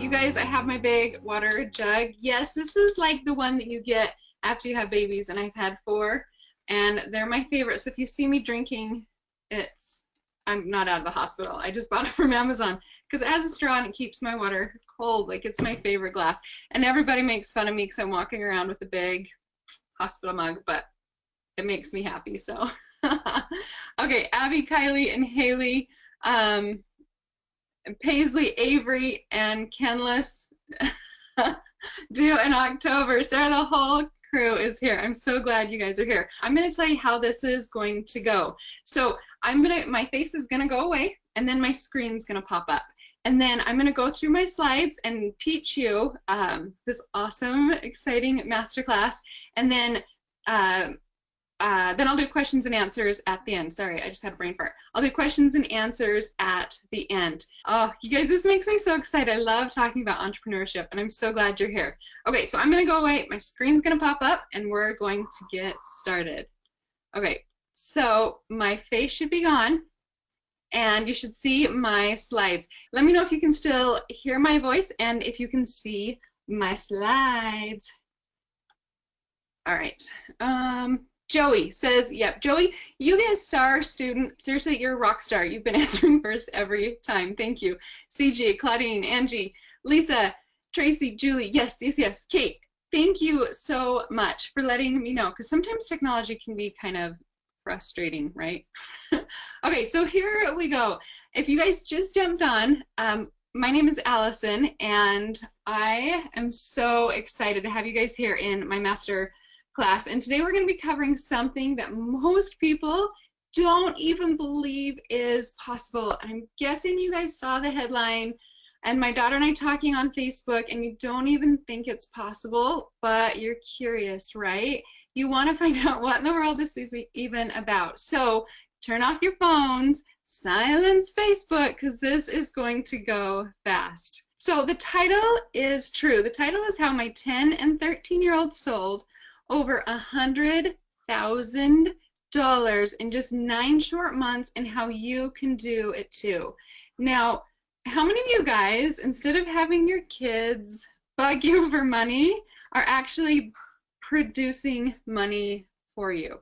you guys, I have my big water jug. Yes, this is like the one that you get after you have babies, and I've had 4, and they're my favorite. So if you see me drinking, I'm not out of the hospital. I just bought it from Amazon because it has a straw and it keeps my water cold. Like, it's my favorite glass. And everybody makes fun of me because I'm walking around with a big hospital mug, but it makes me happy. So, okay, Abby, Kylie, and Haley, Paisley, Avery, and Kenless due in October. Sarah, the whole crew is here. I'm so glad you guys are here. I'm going to tell you how this is going to go. So my face is going to go away, and then my screen's going to pop up. And then I'm going to go through my slides and teach you this awesome, exciting masterclass. And then I'll do questions and answers at the end. Sorry, I just had a brain fart. I'll do questions and answers at the end. Oh, you guys, this makes me so excited. I love talking about entrepreneurship, and I'm so glad you're here. Okay, so I'm going to go away. My screen's going to pop up, and we're going to get started. Okay, so my face should be gone, and you should see my slides. Let me know if you can still hear my voice and if you can see my slides. All right. Joey says, yep, Joey, you get a star student. Seriously, you're a rock star. You've been answering first every time. Thank you. CJ, Claudine, Angie, Lisa, Tracy, Julie, yes, yes, yes. Kate, thank you so much for letting me know, because sometimes technology can be kind of frustrating, right? Okay, so here we go. If you guys just jumped on, my name is Allison, and I am so excited to have you guys here in my master class. And today we're going to be covering something that most people don't even believe is possible. And I'm guessing you guys saw the headline and my daughter and I talking on Facebook, and you don't even think it's possible, but you're curious, right? You want to find out what in the world this is even about. So turn off your phones, silence Facebook, because this is going to go fast. So the title is true. The title is How My 10 and 13-year-olds Sold over $100,000 in just 9 short months, and how you can do it too. Now, how many of you guys, instead of having your kids bug you for money, are actually producing money for you?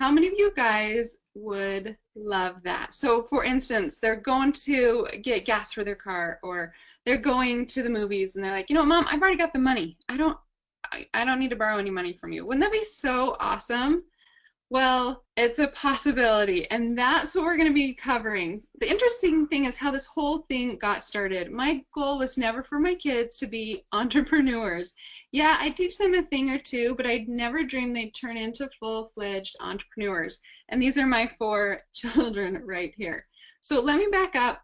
How many of you guys would love that? So, for instance, they're going to get gas for their car, or they're going to the movies, and they're like, you know, Mom, I've already got the money. I don't need to borrow any money from you. Wouldn't that be so awesome? Well, it's a possibility, and that's what we're going to be covering. The interesting thing is how this whole thing got started. My goal was never for my kids to be entrepreneurs. Yeah, I teach them a thing or two, but I'd never dreamed they'd turn into full-fledged entrepreneurs. And these are my 4 children right here. So let me back up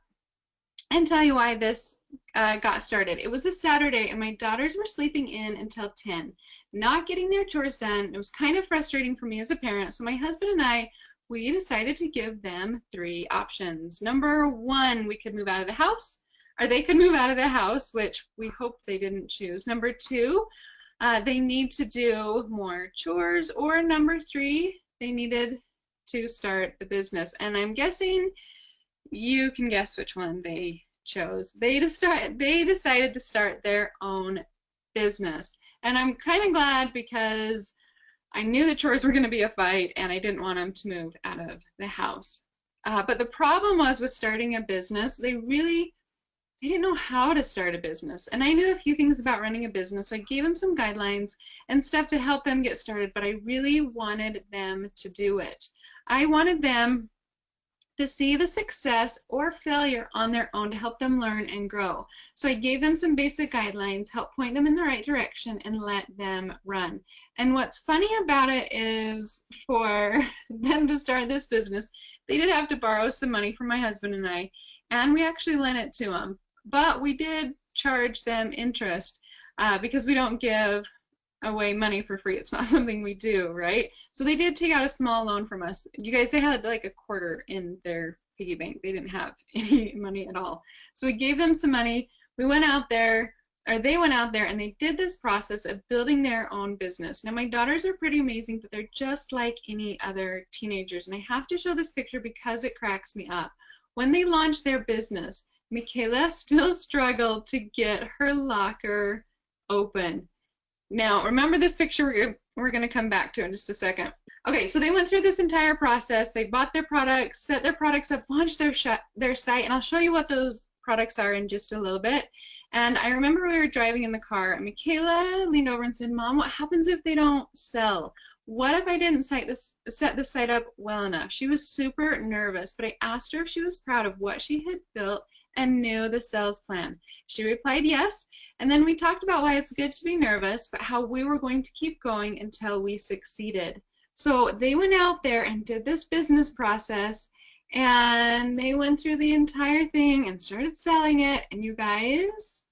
and tell you why this got started. It was a Saturday, and my daughters were sleeping in until 10, not getting their chores done. It was kind of frustrating for me as a parent, so my husband and I, we decided to give them 3 options. Number 1, we could move out of the house, or they could move out of the house, which we hope they didn't choose. Number 2, they need to do more chores, or number 3, they needed to start a business. And I'm guessing you can guess which one they chose. They decided to start their own business. And I'm kind of glad, because I knew the chores were going to be a fight, and I didn't want them to move out of the house. But the problem was with starting a business, they didn't know how to start a business. And I knew a few things about running a business, so I gave them some guidelines and stuff to help them get started, but I really wanted them to do it. I wanted them to see the success or failure on their own to help them learn and grow. So I gave them some basic guidelines, helped point them in the right direction, and let them run. And what's funny about it is, for them to start this business, they did have to borrow some money from my husband and I, and we actually lent it to them. But we did charge them interest because we don't give away money for free. It's not something we do, right? So they did take out a small loan from us. You guys, they had like a quarter in their piggy bank. They didn't have any money at all. So we gave them some money. We went out there, or they went out there, and they did this process of building their own business. Now, my daughters are pretty amazing, but they're just like any other teenagers. And I have to show this picture because it cracks me up. When they launched their business, Michaela still struggled to get her locker open. Now, remember this picture we're gonna come back to in just a second. Okay, so they went through this entire process. They bought their products, set their products up, launched their site, and I'll show you what those products are in just a little bit. And I remember we were driving in the car, and Michaela leaned over and said, "Mom, what happens if they don't sell? What if I didn't set the site up well enough?" She was super nervous, but I asked her if she was proud of what she had built and knew the sales plan. She replied yes, and then we talked about why it's good to be nervous, but how we were going to keep going until we succeeded. So they went out there and did this business process, and they went through the entire thing and started selling it. And you guys,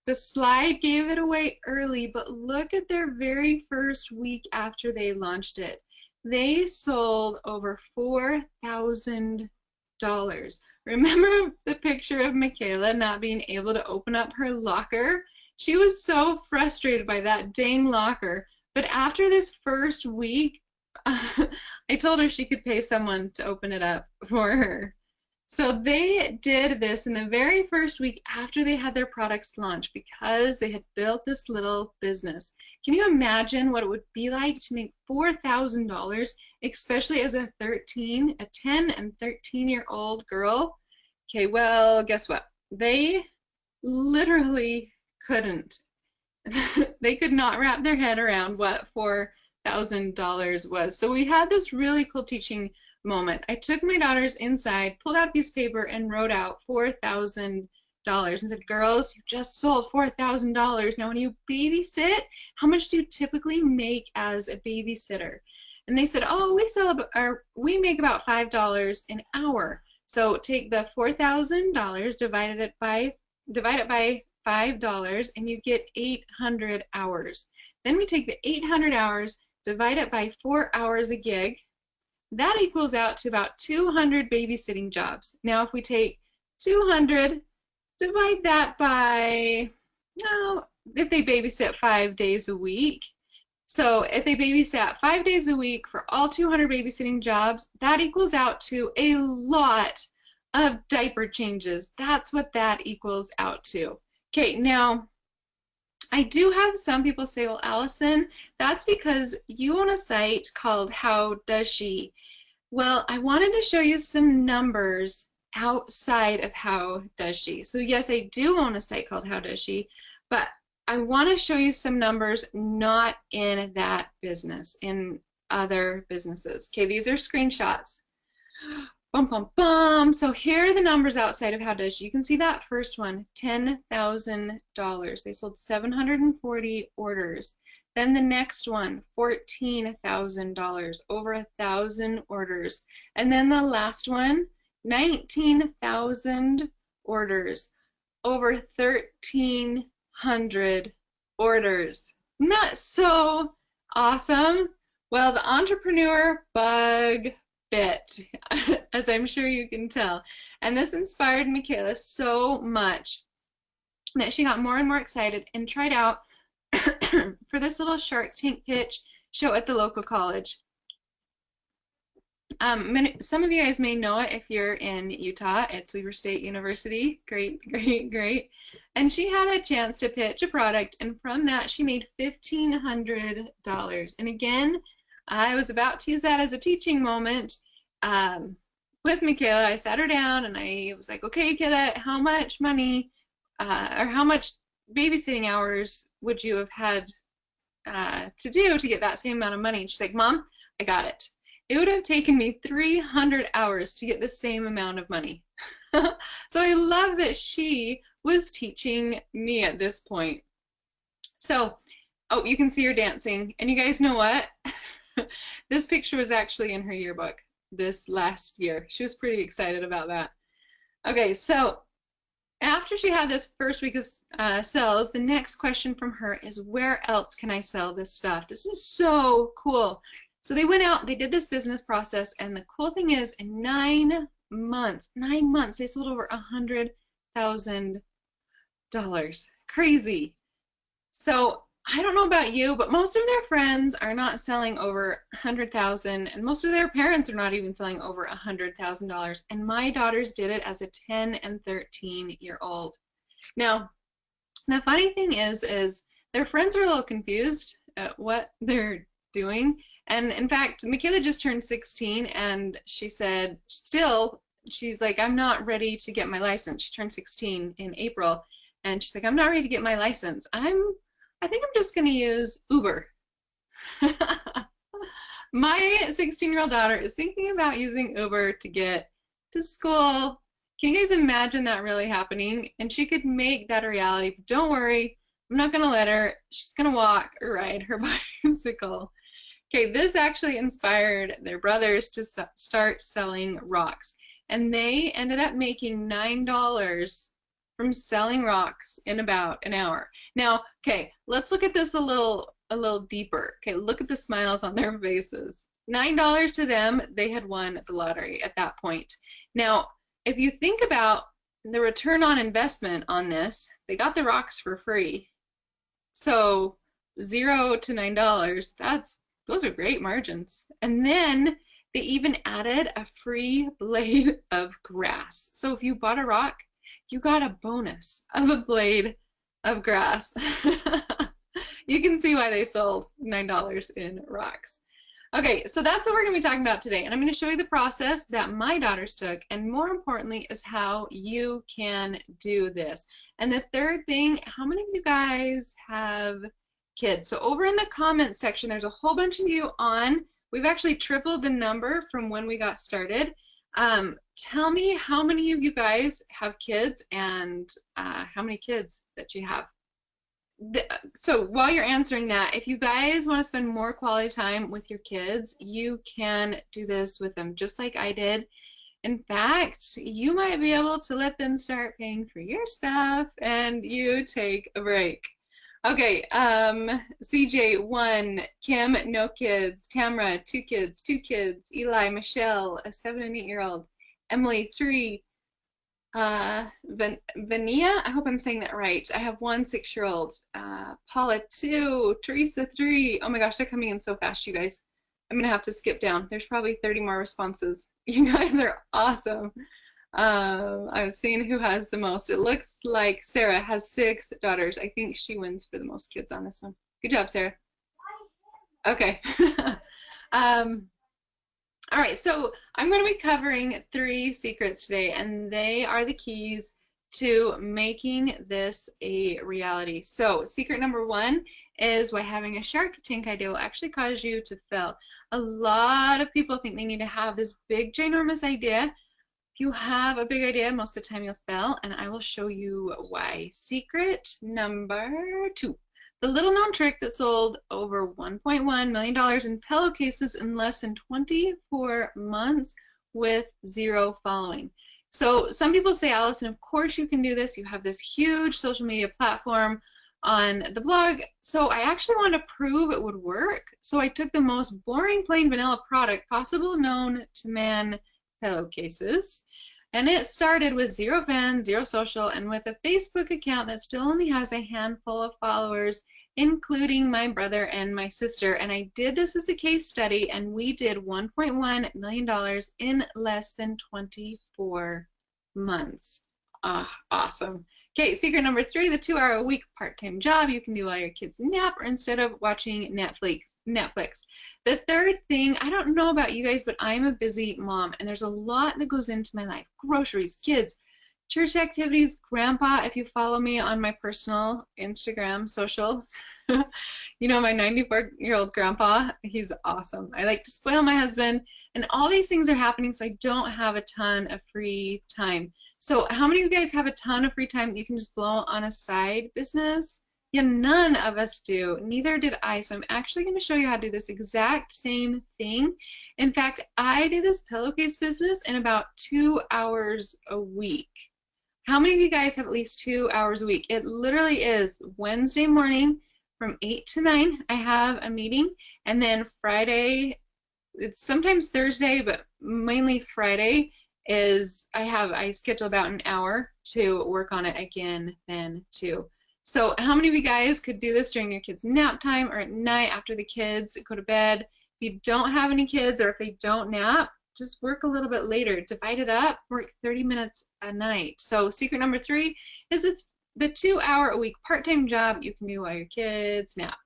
the slide gave it away early, but look at their very first week after they launched it. They sold over $4,000. Remember the picture of Michaela not being able to open up her locker? She was so frustrated by that dang locker. But after this first week, I told her she could pay someone to open it up for her. So they did this in the very first week after they had their products launched because they had built this little business. Can you imagine what it would be like to make $4,000, especially as a 10 and 13-year-old girl? Okay, well, guess what? They literally couldn't. They could not wrap their head around what $4,000 was. So we had this really cool teaching moment. I took my daughters inside, pulled out a piece of paper, and wrote out $4,000 and said, "Girls, you just sold $4,000. Now, when you babysit, how much do you typically make as a babysitter?" And they said, "Oh, we make about $5 an hour." So take the $4,000, divide it by $5, and you get 800 hours. Then we take the 800 hours, divide it by 4 hours a gig. That equals out to about 200 babysitting jobs. Now, if we take 200, divide that by, if they babysit 5 days a week. So if they babysat 5 days a week for all 200 babysitting jobs, that equals out to a lot of diaper changes. That's what that equals out to. Okay, now, I do have some people say, "Well, Allison, that's because you own a site called How Does She?" Well, I wanted to show you some numbers outside of How Does She. So yes, I do own a site called How Does She, but I want to show you some numbers not in that business, in other businesses. Okay, these are screenshots. Bum, bum, bum. So here are the numbers outside of How Does She. You can see that first one, $10,000. They sold 740 orders. Then the next one, $14,000, over 1,000 orders. And then the last one, 19,000 orders, over 1,300 orders. Not so awesome? Well, the entrepreneur bug bit, as I'm sure you can tell. And this inspired Michaela so much that she got more and more excited and tried out for this little Shark Tank pitch show at the local college. Some of you guys may know it if you're in Utah. It's Weber State University. Great, great, great. And she had a chance to pitch a product, and from that she made $1,500. And again, I was about to use that as a teaching moment with Michaela. I sat her down and I was like, "Okay, Michaela, how much money or how much babysitting hours would you have had to do to get that same amount of money?" And she's like, "Mom, I got it. It would have taken me 300 hours to get the same amount of money." So I love that she was teaching me at this point. So, oh, you can see her dancing. And you guys know what? This picture was actually in her yearbook this last year. She was pretty excited about that. Okay, so after she had this first week of sales, the next question from her is, where else can I sell this stuff? This is so cool. So they went out, they did this business process, and the cool thing is, in 9 months, they sold over $100,000. Crazy. So I don't know about you, but most of their friends are not selling over 100,000, and most of their parents are not even selling over $100,000. And my daughters did it as a 10 and 13-year-old. Now, the funny thing is their friends are a little confused at what they're doing. And in fact, Michaela just turned 16, and she said, still, she's like, I'm not ready to get my license. She turned 16 in April, and she's like, I'm not ready to get my license. I think I'm just going to use Uber. My 16-year-old daughter is thinking about using Uber to get to school. Can you guys imagine that really happening? And she could make that a reality, but don't worry, I'm not going to let her. She's going to walk or ride her bicycle. Okay, this actually inspired their brothers to start selling rocks, and they ended up making $9 from selling rocks in about an hour. Now, okay, let's look at this a little deeper. Okay, look at the smiles on their faces. $9 to them, they had won the lottery at that point. Now, if you think about the return on investment on this, they got the rocks for free. So $0 to $9, those are great margins. And then they even added a free blade of grass. So if you bought a rock, you got a bonus of a blade of grass. You can see why they sold $9 in rocks. Okay, so that's what we're going to be talking about today. And I'm going to show you the process that my daughters took, and more importantly is how you can do this. And the third thing, how many of you guys have kids? So over in the comments section, there's a whole bunch of you on. We've actually tripled the number from when we got started. Tell me how many of you guys have kids, and how many kids that you have. So while you're answering that, if you guys want to spend more quality time with your kids, you can do this with them just like I did. In fact, you might be able to let them start paying for your stuff and you take a break. Okay, CJ, 1, Kim, no kids, Tamra, 2 kids, 2 kids, Eli, Michelle, a 7 and 8-year-old, Emily, 3, Vania, I hope I'm saying that right. I have 1 6-year-old, Paula, 2, Teresa, 3. Oh my gosh, they're coming in so fast, you guys. I'm gonna have to skip down. There's probably 30 more responses. You guys are awesome. I was seeing who has the most. It looks like Sarah has 6 daughters. I think she wins for the most kids on this one. Good job, Sarah. Okay. All right, so I'm going to be covering 3 secrets today, and they are the keys to making this a reality. So secret number 1 is why having a Shark Tank idea will actually cause you to fail. A lot of people think they need to have this big, ginormous idea. If you have a big idea, most of the time you'll fail, and I will show you why. Secret number 2. The little-known trick that sold over $1.1 million in pillowcases in less than 24 months with 0 following. So some people say, Allison, of course you can do this. You have this huge social media platform on the blog. So I actually wanted to prove it would work. So I took the most boring, plain vanilla product possible known to man, pillowcases. And it started with 0 fans, 0 social, and with a Facebook account that still only has a handful of followers, including my brother and my sister. And I did this as a case study, and we did $1.1 million in less than 24 months. Awesome. Okay, secret number 3, the 2-hour-a-week part-time job you can do while your kids nap or instead of watching Netflix. The third thing, I don't know about you guys, but I'm a busy mom, and there's a lot that goes into my life. Groceries, kids, church activities, grandpa. If you follow me on my personal Instagram social, you know my 94-year-old grandpa, he's awesome. I like to spoil my husband, and all these things are happening, so I don't have a ton of free time. So how many of you guys have a ton of free time you can just blow on a side business? Yeah, none of us do. Neither did I. So I'm actually going to show you how to do this exact same thing. In fact, I do this pillowcase business in about 2 hours a week. How many of you guys have at least 2 hours a week? It literally is Wednesday morning from 8 to 9. I have a meeting, and then Friday, it's sometimes Thursday, but mainly Friday, is I schedule about an hour to work on it again then too. So how many of you guys could do this during your kids' nap time or at night after the kids go to bed? If you don't have any kids or if they don't nap, just work a little bit later. Divide it up, work 30 minutes a night. So secret number 3 is it's the 2-hour-a-week part-time job you can do while your kids nap.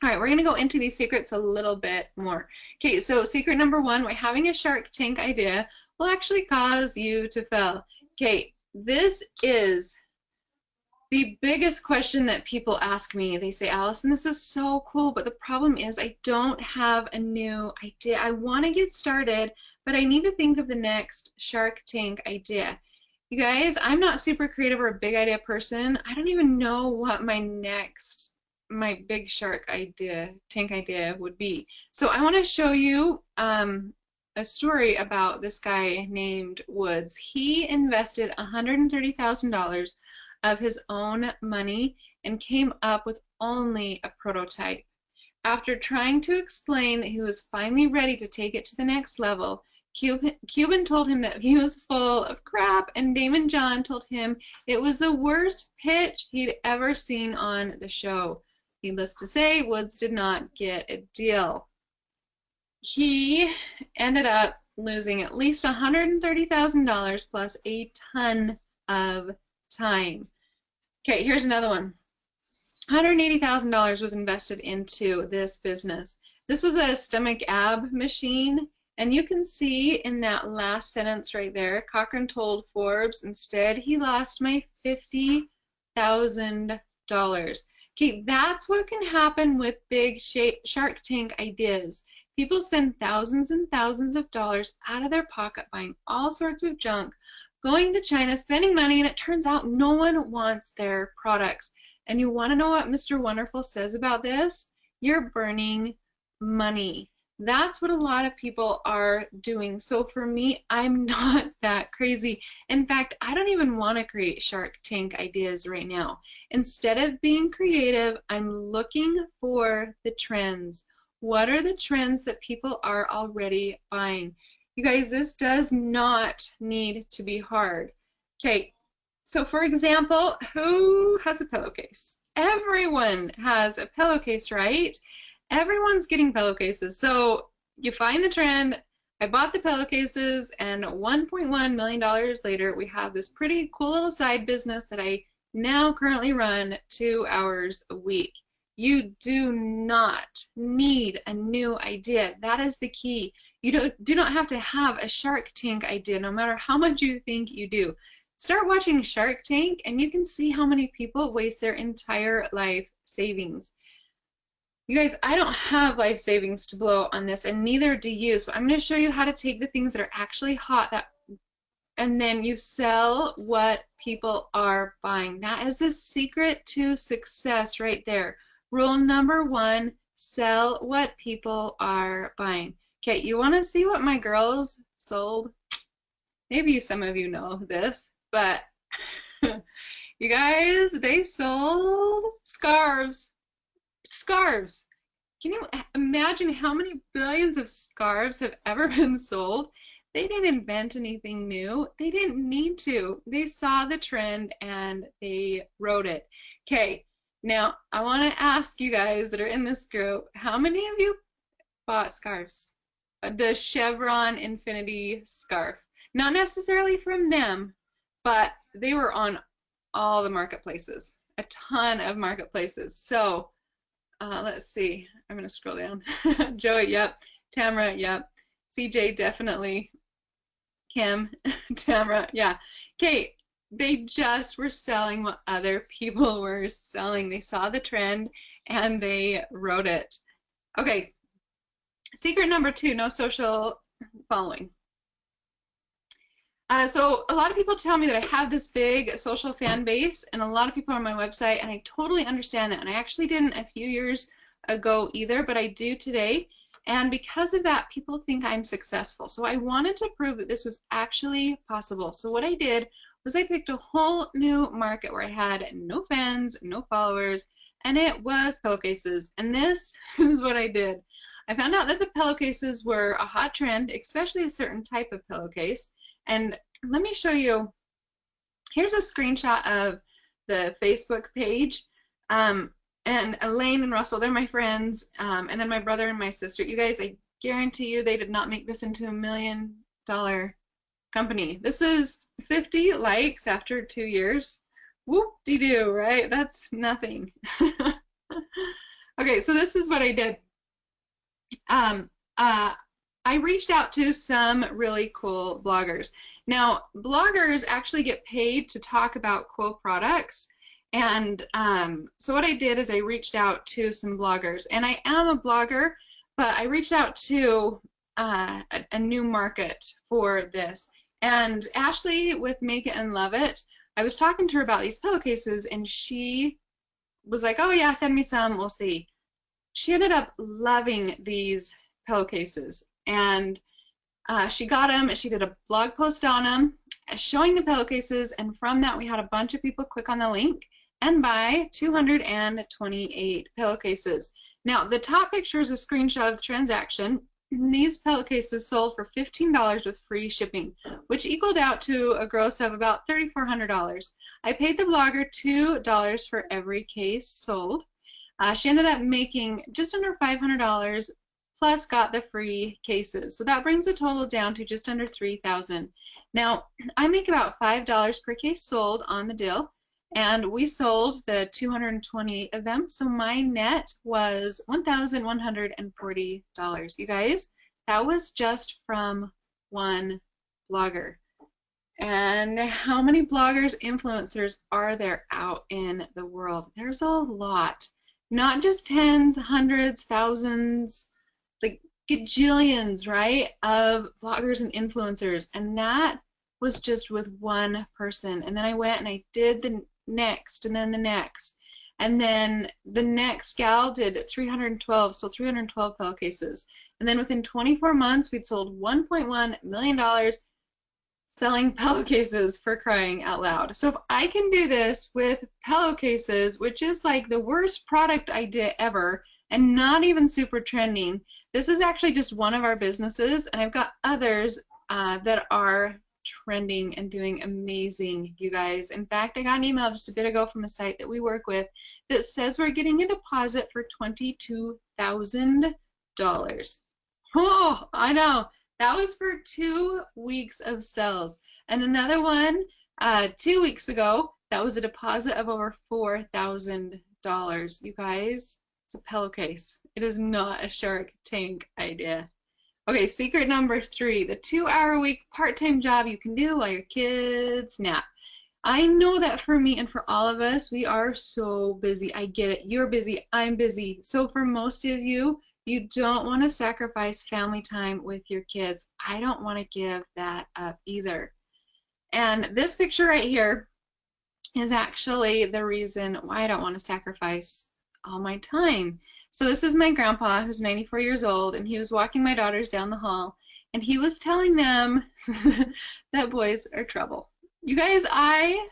All right, we're going to go into these secrets a little bit more. Okay, so secret number 1, having a Shark Tank idea will actually cause you to fail. Okay, this is the biggest question that people ask me. They say, Allison, this is so cool, but the problem is I don't have a new idea. I want to get started, but I need to think of the next Shark Tank idea. You guys, I'm not super creative or a big idea person. I don't even know what my big shark idea, tank idea would be. So I want to show you a story about this guy named Woods. He invested $130,000 of his own money and came up with only a prototype. After trying to explain that he was finally ready to take it to the next level, Cuban told him that he was full of crap, and Damon John told him it was the worst pitch he'd ever seen on the show. Needless to say, Woods did not get a deal. He ended up losing at least $130,000 plus a ton of time. Okay, here's another one. $180,000 was invested into this business. This was a stomach ab machine, and you can see in that last sentence right there, Cochran told Forbes, instead he lost my $50,000. Okay, that's what can happen with big Shark Tank ideas. People spend thousands and thousands of dollars out of their pocket buying all sorts of junk, going to China, spending money, and it turns out no one wants their products. And you want to know what Mr. Wonderful says about this? You're burning money. That's what a lot of people are doing. So for me, I'm not that crazy. In fact, I don't even want to create Shark Tank ideas right now. Instead of being creative, I'm looking for the trends. What are the trends that people are already buying? You guys, this does not need to be hard. Okay, so for example, who has a pillowcase? Everyone has a pillowcase, right? Everyone's getting pillowcases. So you find the trend. I bought the pillowcases, and $1.1 million later, we have this pretty cool little side business that I now currently run 2 hours a week. You do not need a new idea. That is the key. You do not have to have a Shark Tank idea, no matter how much you think you do. Start watching Shark Tank, and you can see how many people waste their entire life savings. You guys, I don't have life savings to blow on this, and neither do you. So I'm going to show you how to take the things that are actually hot and then you sell what people are buying. That is the secret to success right there. Rule number 1, sell what people are buying. Okay, you want to see what my girls sold? Maybe some of you know this, but you guys, they sold scarves. Scarves. Can you imagine how many billions of scarves have ever been sold? They didn't invent anything new. They didn't need to. They saw the trend and they rode it. Okay, now I want to ask you guys that are in this group, how many of you bought scarves? The Chevron Infinity scarf. Not necessarily from them, but they were on all the marketplaces, a ton of marketplaces. So let's see. I'm going to scroll down. Joey, yep. Tamara, yep. CJ, definitely. Kim, Tamara, yeah. Okay, they just were selling what other people were selling. They saw the trend and they rode it. Okay, secret number 2, no social following. So a lot of people tell me that I have this big social fan base, and a lot of people are on my website, and I totally understand that. And I actually didn't a few years ago either, but I do today. And because of that, people think I'm successful. So I wanted to prove that this was actually possible. So what I did was I picked a whole new market where I had no fans, no followers, and it was pillowcases. And this is what I did. I found out that the pillowcases were a hot trend, especially a certain type of pillowcase. And let me show you, here's a screenshot of the Facebook page. And Elaine and Russell, they're my friends. And then my brother and my sister. You guys, I guarantee you they did not make this into $1 million company. This is 50 likes after 2 years. Whoop-de-doo, right? That's nothing. Okay, so this is what I did. I reached out to some really cool bloggers. Now, bloggers actually get paid to talk about cool products. And so what I did is I reached out to some bloggers. And I am a blogger, but I reached out to a new market for this. And Ashley with Make It and Love It, I was talking to her about these pillowcases, and she was like, oh yeah, send me some, we'll see. She ended up loving these pillowcases, and she got them, and she did a blog post on them showing the pillowcases, and from that we had a bunch of people click on the link and buy 228 pillowcases. Now, the top picture is a screenshot of the transaction. These pillowcases sold for $15 with free shipping, which equaled out to a gross of about $3,400. I paid the blogger $2 for every case sold. She ended up making just under $500 plus got the free cases. So that brings the total down to just under $3,000. Now, I make about $5 per case sold on the deal, and we sold the 228 of them, so my net was $1,140. You guys, that was just from one blogger. And how many bloggers, influencers are there out in the world? There's a lot. Not just tens, hundreds, thousands, like gajillions, right, of bloggers and influencers. And that was just with one person. And then I went and I did the next, and then the next, and then the next gal did 312, so 312 pillowcases, and then within 24 months we'd sold $1.1 million selling pillowcases, for crying out loud. So if I can do this with pillowcases, which is like the worst product idea ever and not even super trending, this is actually just one of our businesses, and I've got others that are trending and doing amazing, you guys. In fact, I got an email just a bit ago from a site that we work with that says we're getting a deposit for $22,000. Oh, I know. That was for 2 weeks of sales. And another one 2 weeks ago, that was a deposit of over $4,000. You guys, it's a pillowcase. It is not a Shark Tank idea. Okay, secret number 3, the 2-hour-a-week part-time job you can do while your kids nap. I know that for me and for all of us, we are so busy. I get it. You're busy. I'm busy. So for most of you, you don't want to sacrifice family time with your kids. I don't want to give that up either. And this picture right here is actually the reason why I don't want to sacrifice all my time. So this is my grandpa, who's 94 years old, and he was walking my daughters down the hall, and he was telling them that boys are trouble. You guys, I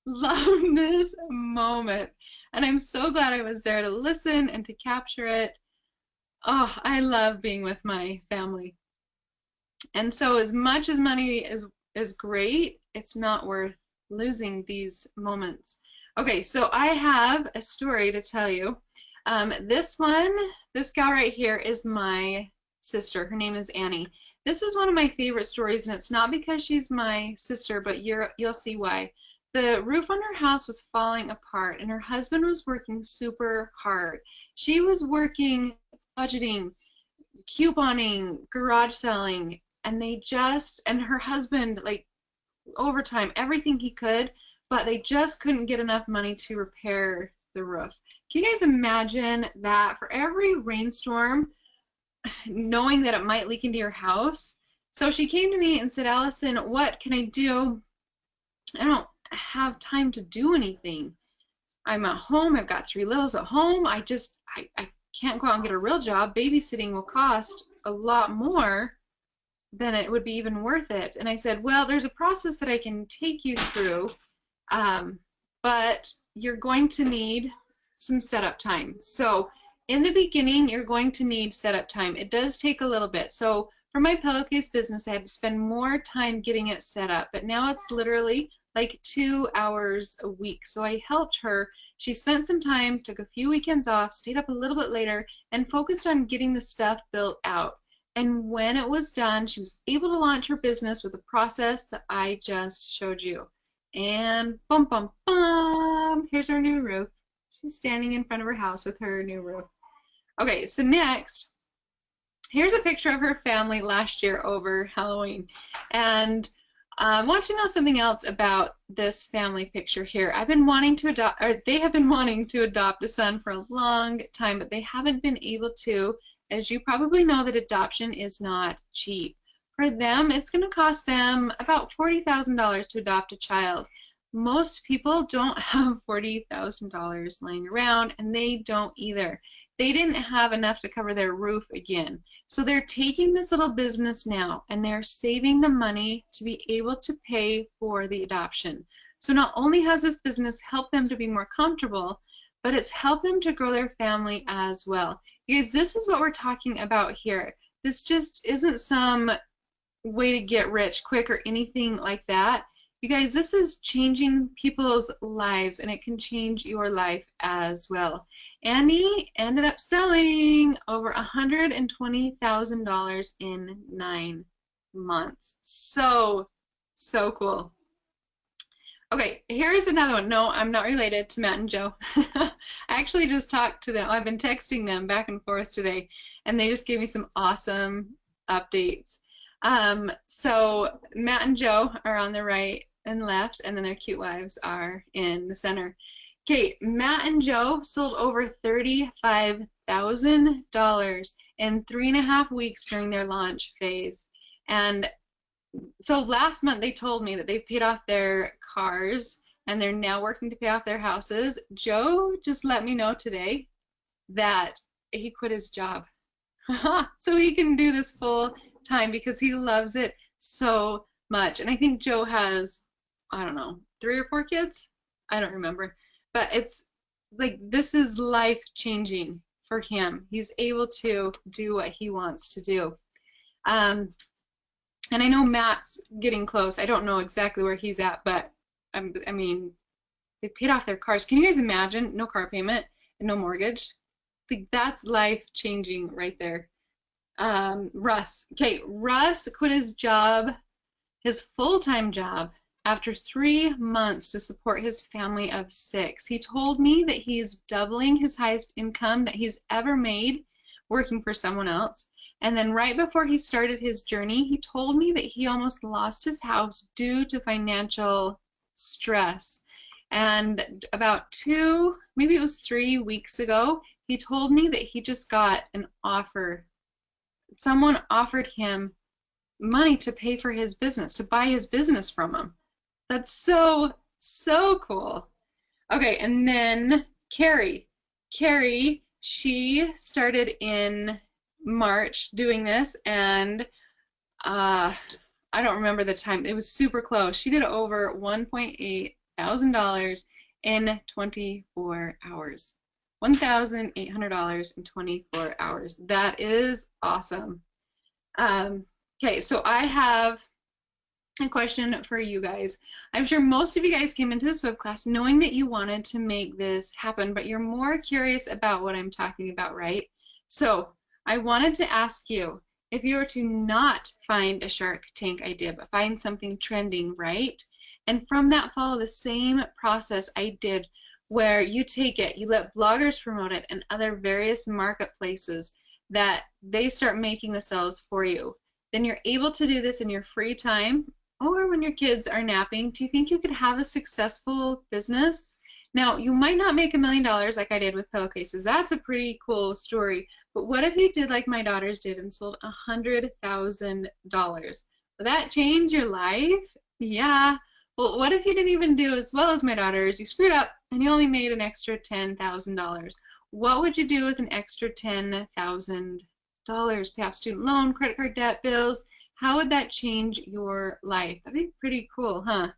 love this moment, and I'm so glad I was there to listen and to capture it. Oh, I love being with my family. And so as much as money is great, it's not worth losing these moments. Okay, so I have a story to tell you. This gal right here is my sister. Her name is Annie. This is one of my favorite stories, and it's not because she's my sister, but you'll see why. The roof on her house was falling apart, and her husband was working super hard. She was working, budgeting, couponing, garage selling, and her husband, like, overtime, everything he could, but they just couldn't get enough money to repair the roof. Can you guys imagine that for every rainstorm, knowing that it might leak into your house? So she came to me and said, Allison, what can I do? I don't have time to do anything. I'm at home. I've got 3 littles at home. I can't go out and get a real job. Babysitting will cost a lot more than it would be even worth it. And I said, well, there's a process that I can take you through, but you're going to need some setup time. So in the beginning, you're going to need setup time. It does take a little bit. So for my pillowcase business, I had to spend more time getting it set up, but now it's literally like 2 hours a week. So I helped her. She spent some time, took a few weekends off, stayed up a little bit later, and focused on getting the stuff built out. And when it was done, she was able to launch her business with the process that I just showed you. And bum, bum, bum, here's her new roof. She's standing in front of her house with her new roof. Okay, so next, here's a picture of her family last year over Halloween. And I want you to know something else about this family picture here. I've been wanting to adopt, or they have been wanting to adopt a son for a long time, but they haven't been able to. As you probably know, that adoption is not cheap. For them, it's going to cost them about $40,000 to adopt a child. Most people don't have $40,000 laying around, and they don't either. They didn't have enough to cover their roof again. So they're taking this little business now, and they're saving the money to be able to pay for the adoption. So not only has this business helped them to be more comfortable, but it's helped them to grow their family as well. You guys, this is what we're talking about here. This just isn't some way to get rich quick or anything like that. You guys, this is changing people's lives, and it can change your life as well. Annie ended up selling over $120,000 in 9 months. So cool. Okay, here's another one. No, I'm not related to Matt and Joe. I actually just talked to them. I've been texting them back and forth today, and they just gave me some awesome updates. So Matt and Joe are on the right and left, and then their cute wives are in the center. Okay, Matt and Joe sold over $35,000 in 3.5 weeks during their launch phase. And so last month they told me that they paid off their cars and they're now working to pay off their houses. Joe just let me know today that he quit his job so he can do this full time because he loves it so much. And I think Joe has, I don't know, 3 or 4 kids? I don't remember. But it's like this is life changing for him. He's able to do what he wants to do. And I know Matt's getting close. I don't know exactly where he's at, but I mean, they paid off their cars. Can you guys imagine? No car payment and no mortgage. Like that's life changing right there. Russ. Okay, Russ quit his job, his full-time job, after 3 months to support his family of 6. He told me that he's doubling his highest income that he's ever made working for someone else. And then right before he started his journey, he told me that he almost lost his house due to financial stress. And about 2, maybe it was 3 weeks ago, he told me that he just got an offer. Someone offered him money to pay for his business, to buy his business from him. That's so cool. Okay, and then Carrie. Carrie, she started in March doing this, and I don't remember the time. It was super close. She did over $1.8 thousand in 24 hours. $1,800 in 24 hours. That is awesome. Okay, so I have a question for you guys. I'm sure most of you guys came into this web class knowing that you wanted to make this happen, but you're more curious about what I'm talking about, right? So I wanted to ask you, if you were to not find a Shark Tank idea, but find something trending, right? And from that follow the same process I did, where you take it, you let bloggers promote it and other various marketplaces that they start making the sales for you. Then you're able to do this in your free time or when your kids are napping. Do you think you could have a successful business? Now, you might not make $1 million like I did with pillowcases. That's a pretty cool story. But what if you did like my daughters did and sold $100,000? Will that change your life? Yeah. Well, what if you didn't even do as well as my daughters? You screwed up and you only made an extra $10,000. What would you do with an extra $10,000? Pay off student loan, credit card debt, bills. How would that change your life? That'd be pretty cool, huh?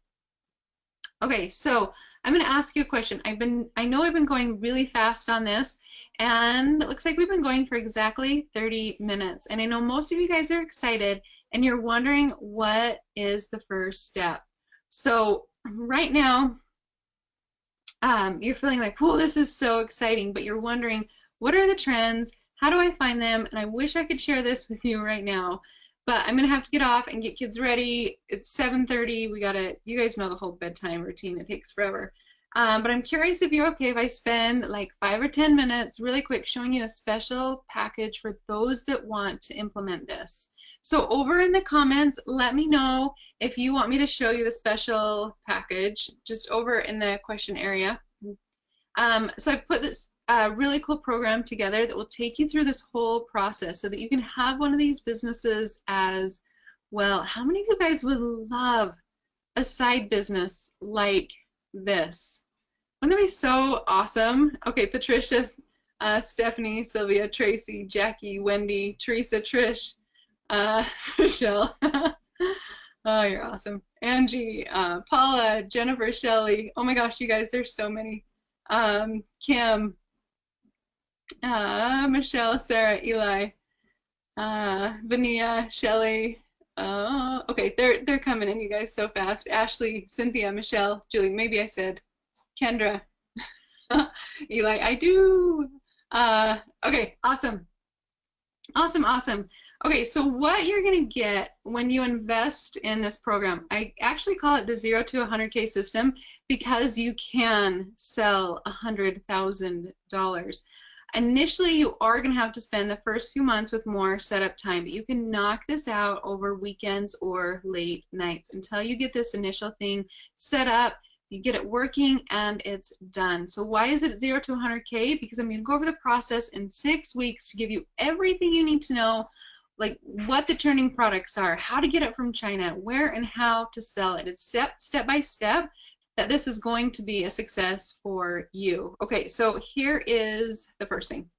Okay, so I'm going to ask you a question. I know I've been going really fast on this, and it looks like we've been going for exactly 30 minutes. And I know most of you guys are excited, and you're wondering what is the first step. So right now, you're feeling like, "Whoa, this is so exciting," but you're wondering, what are the trends? How do I find them? And I wish I could share this with you right now, but I'm gonna have to get off and get kids ready. It's 7:30. We gotta, you guys know the whole bedtime routine. It takes forever. But I'm curious if you're okay if I spend like 5 or 10 minutes really quick showing you a special package for those that want to implement this. So over in the comments, let me know if you want me to show you the special package, just over in the question area. So I've put this really cool program together that will take you through this whole process so that you can have one of these businesses as well. How many of you guys would love a side business like this? Wouldn't that be so awesome? Okay, Patricia, Stephanie, Sylvia, Tracy, Jackie, Wendy, Teresa, Trish, Michelle. Oh, you're awesome. Angie, Paula, Jennifer, Shelley. Oh my gosh, you guys, there's so many. Kim, Michelle, Sarah, Eli, Vania, Shelley. Okay, they're coming in, you guys, so fast. Ashley, Cynthia, Michelle, Julie. Maybe I said Kendra, Eli. I do. Okay, awesome. Awesome, awesome. Okay, so what you're going to get when you invest in this program, I actually call it the 0 to 100K system because you can sell $100,000. Initially, you are going to have to spend the first few months with more setup time, but you can knock this out over weekends or late nights until you get this initial thing set up. You get it working and it's done. So why is it 0 to 100K? Because I'm going to go over the process in 6 weeks to give you everything you need to know, like what the turning products are, how to get it from China, where and how to sell it. It's step by step that this is going to be a success for you. Okay, so here is the first thing.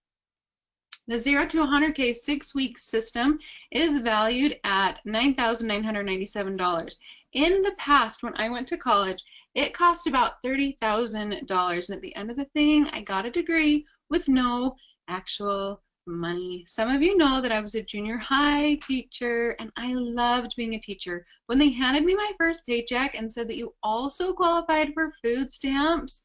The 0 to 100K 6-week system is valued at $9,997. In the past, when I went to college, it cost about $30,000, and at the end of the thing, I got a degree with no actual money. Some of you know that I was a junior high teacher, and I loved being a teacher. When they handed me my first paycheck and said that you also qualified for food stamps,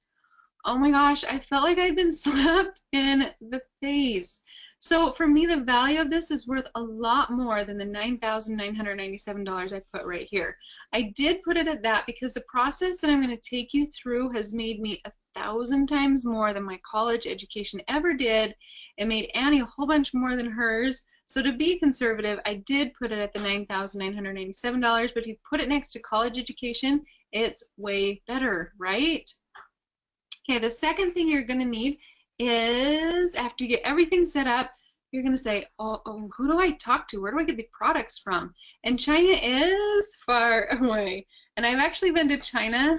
oh my gosh, I felt like I'd been slapped in the face. So for me, the value of this is worth a lot more than the $9,997 I put right here. I did put it at that because the process that I'm going to take you through has made me 1,000 times more than my college education ever did. It made Annie a whole bunch more than hers. So to be conservative, I did put it at the $9,997, but if you put it next to college education, it's way better, right? Okay, the second thing you're going to need is, after you get everything set up, you're going to say, oh, who do I talk to? Where do I get the products from? And China is far away. And I've actually been to China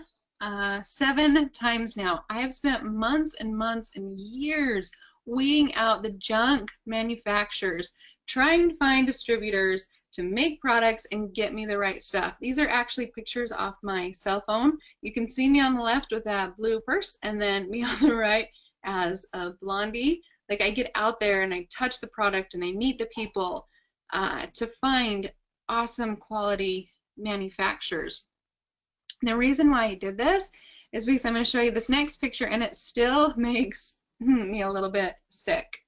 7 times now. I have spent months and months and years weeding out the junk manufacturers, trying to find distributors to make products and get me the right stuff. These are actually pictures off my cell phone. You can see me on the left with that blue purse, and then me on the right as a blondie. Like, I get out there and I touch the product and I meet the people to find awesome quality manufacturers. The reason why I did this is because I'm going to show you this next picture, and it still makes me a little bit sick.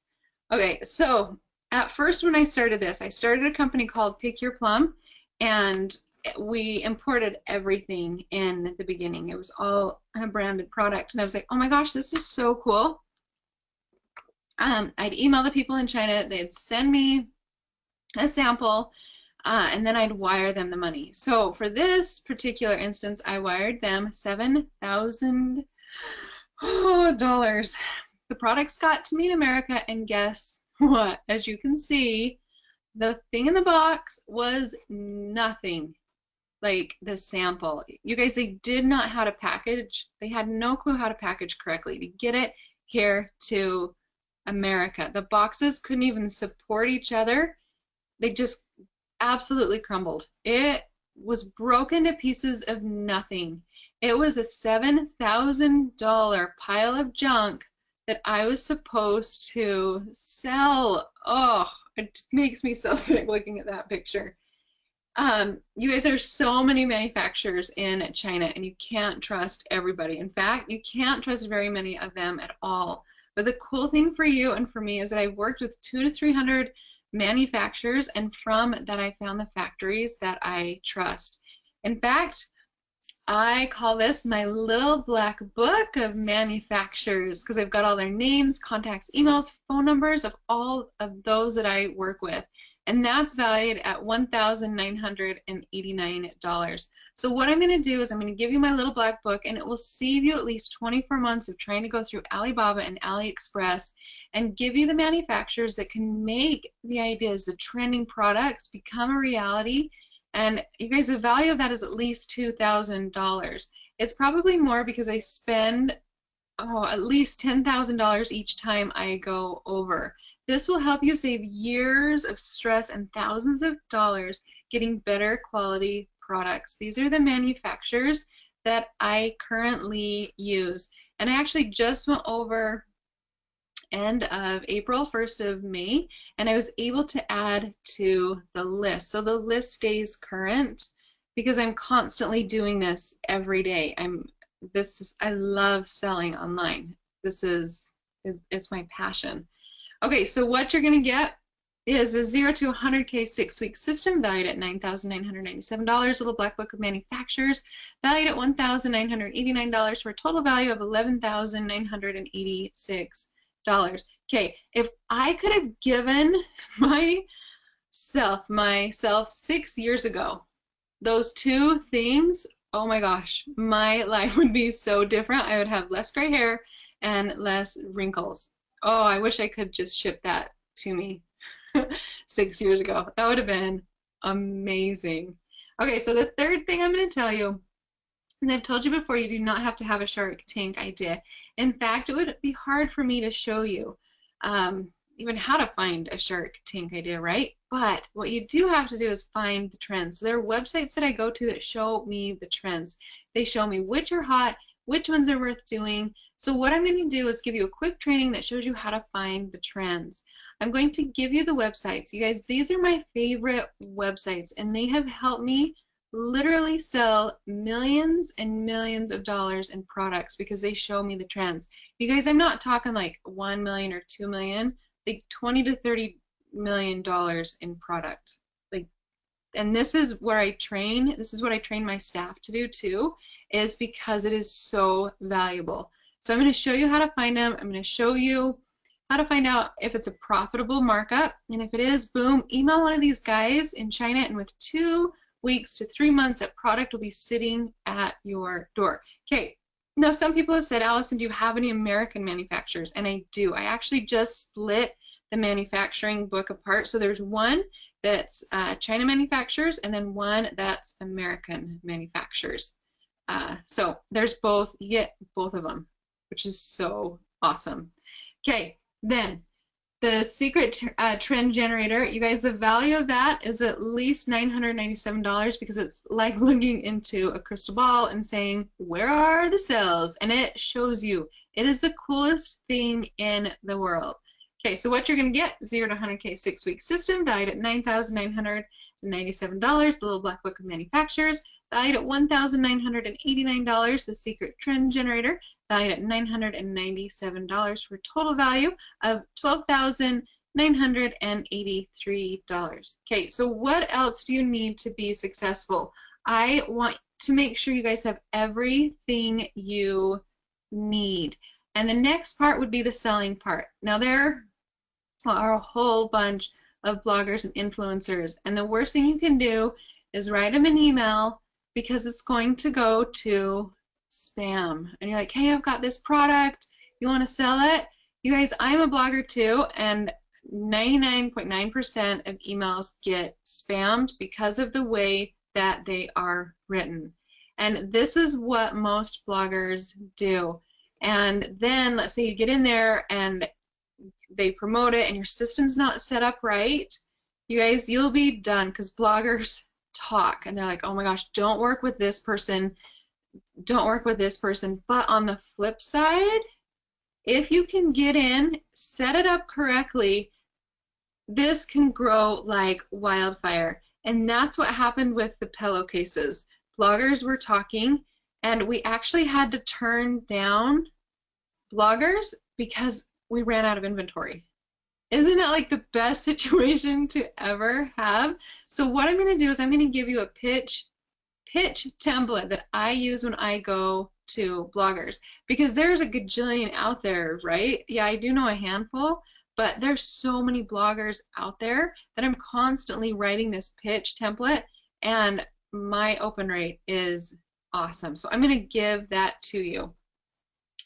Okay, so at first when I started this, I started a company called Pick Your Plum, and we imported everything in the beginning. It was all a branded product, and I was like, oh my gosh, this is so cool. I'd email the people in China, they'd send me a sample, and then I'd wire them the money. So for this particular instance, I wired them $7,000. The products got to me in America, and guess what? As you can see, the thing in the box was nothing like the sample. You guys, they did not how to package. They had no clue how to package correctly to get it here to America. The boxes couldn't even support each other. They just absolutely crumbled. It was broken to pieces of nothing. It was a $7,000 pile of junk that I was supposed to sell. Oh, it makes me so sick looking at that picture. You guys, there's so many manufacturers in China, and you can't trust everybody. In fact, you can't trust very many of them at all. But the cool thing for you and for me is that I've worked with 200 to 300 manufacturers, and from that I found the factories that I trust. In fact, I call this my little black book of manufacturers because I've got all their names, contacts, emails, phone numbers of all of those that I work with. And that's valued at $1,989. So what I'm going to do is I'm going to give you my little black book, and it will save you at least 24 months of trying to go through Alibaba and AliExpress and give you the manufacturers that can make the ideas, the trending products, become a reality. And you guys, the value of that is at least $2,000. It's probably more because I spend at least $10,000 each time I go over. This will help you save years of stress and thousands of dollars getting better quality products. These are the manufacturers that I currently use. And I actually just went over end of April, 1st of May, and I was able to add to the list. So the list stays current because I'm constantly doing this every day. I love selling online. It's my passion. Okay, so what you're going to get is a 0 to 100K 6-week system valued at $9,997, little black book of manufacturers valued at $1,989 for a total value of $11,986. Okay, if I could have given myself 6 years ago those two things, oh my gosh, my life would be so different. I would have less gray hair and less wrinkles. Oh, I wish I could just ship that to me 6 years ago. That would have been amazing. Okay, so the third thing I'm going to tell you, and I've told you before, you do not have to have a Shark Tank idea. In fact, it would be hard for me to show you even how to find a Shark Tank idea, right? But what you do have to do is find the trends. So there are websites that I go to that show me the trends. They show me which are hot, which ones are worth doing. So what I'm going to do is give you a quick training that shows you how to find the trends. I'm going to give you the websites. You guys, these are my favorite websites, and they have helped me literally sell millions and millions of dollars in products because they show me the trends. You guys, I'm not talking like 1 million or 2 million, like 20 to 30 million dollars in product. Like, and this is where I train. This is what I train my staff to do too, is because it is so valuable. So I'm going to show you how to find them. I'm going to show you how to find out if it's a profitable markup, and if it is, boom, email one of these guys in China, and with 2 weeks to 3 months, that product will be sitting at your door. Okay, now some people have said, Allison, do you have any American manufacturers? And I do. I actually just split the manufacturing book apart. So there's one that's China manufacturers, and then one that's American manufacturers. So there's both. You get both of them, which is so awesome. Okay, then the secret trend generator, you guys, the value of that is at least $997 because it's like looking into a crystal ball and saying, where are the sales? And it shows you. It is the coolest thing in the world. Okay, so what you're going to get, 0 to 100K 6-week system valued at $9,997, the little black book of manufacturers valued at $1,989, the secret trend generator valued at $997 for a total value of $12,983. Okay, so what else do you need to be successful? I want to make sure you guys have everything you need. And the next part would be the selling part. Now there are a whole bunch of bloggers and influencers, and the worst thing you can do is write them an email because it's going to go to spam. And you're like, hey, I've got this product, you want to sell it? You guys, I'm a blogger too, and 99.9% of emails get spammed because of the way that they are written. And this is what most bloggers do. And then let's say you get in there and they promote it and your system's not set up right, you guys, you'll be done, because bloggers talk and they're like, oh my gosh, don't work with this person, don't work with this person. But on the flip side, if you can get in, set it up correctly, this can grow like wildfire. And that's what happened with the pillowcases. Bloggers were talking, and we actually had to turn down bloggers because we ran out of inventory. Isn't that like the best situation to ever have? So what I'm going to do is I'm going to give you a pitch template that I use when I go to bloggers, because there's a gajillion out there, right? Yeah, I do know a handful, but there's so many bloggers out there that I'm constantly writing this pitch template, and my open rate is awesome. So I'm going to give that to you.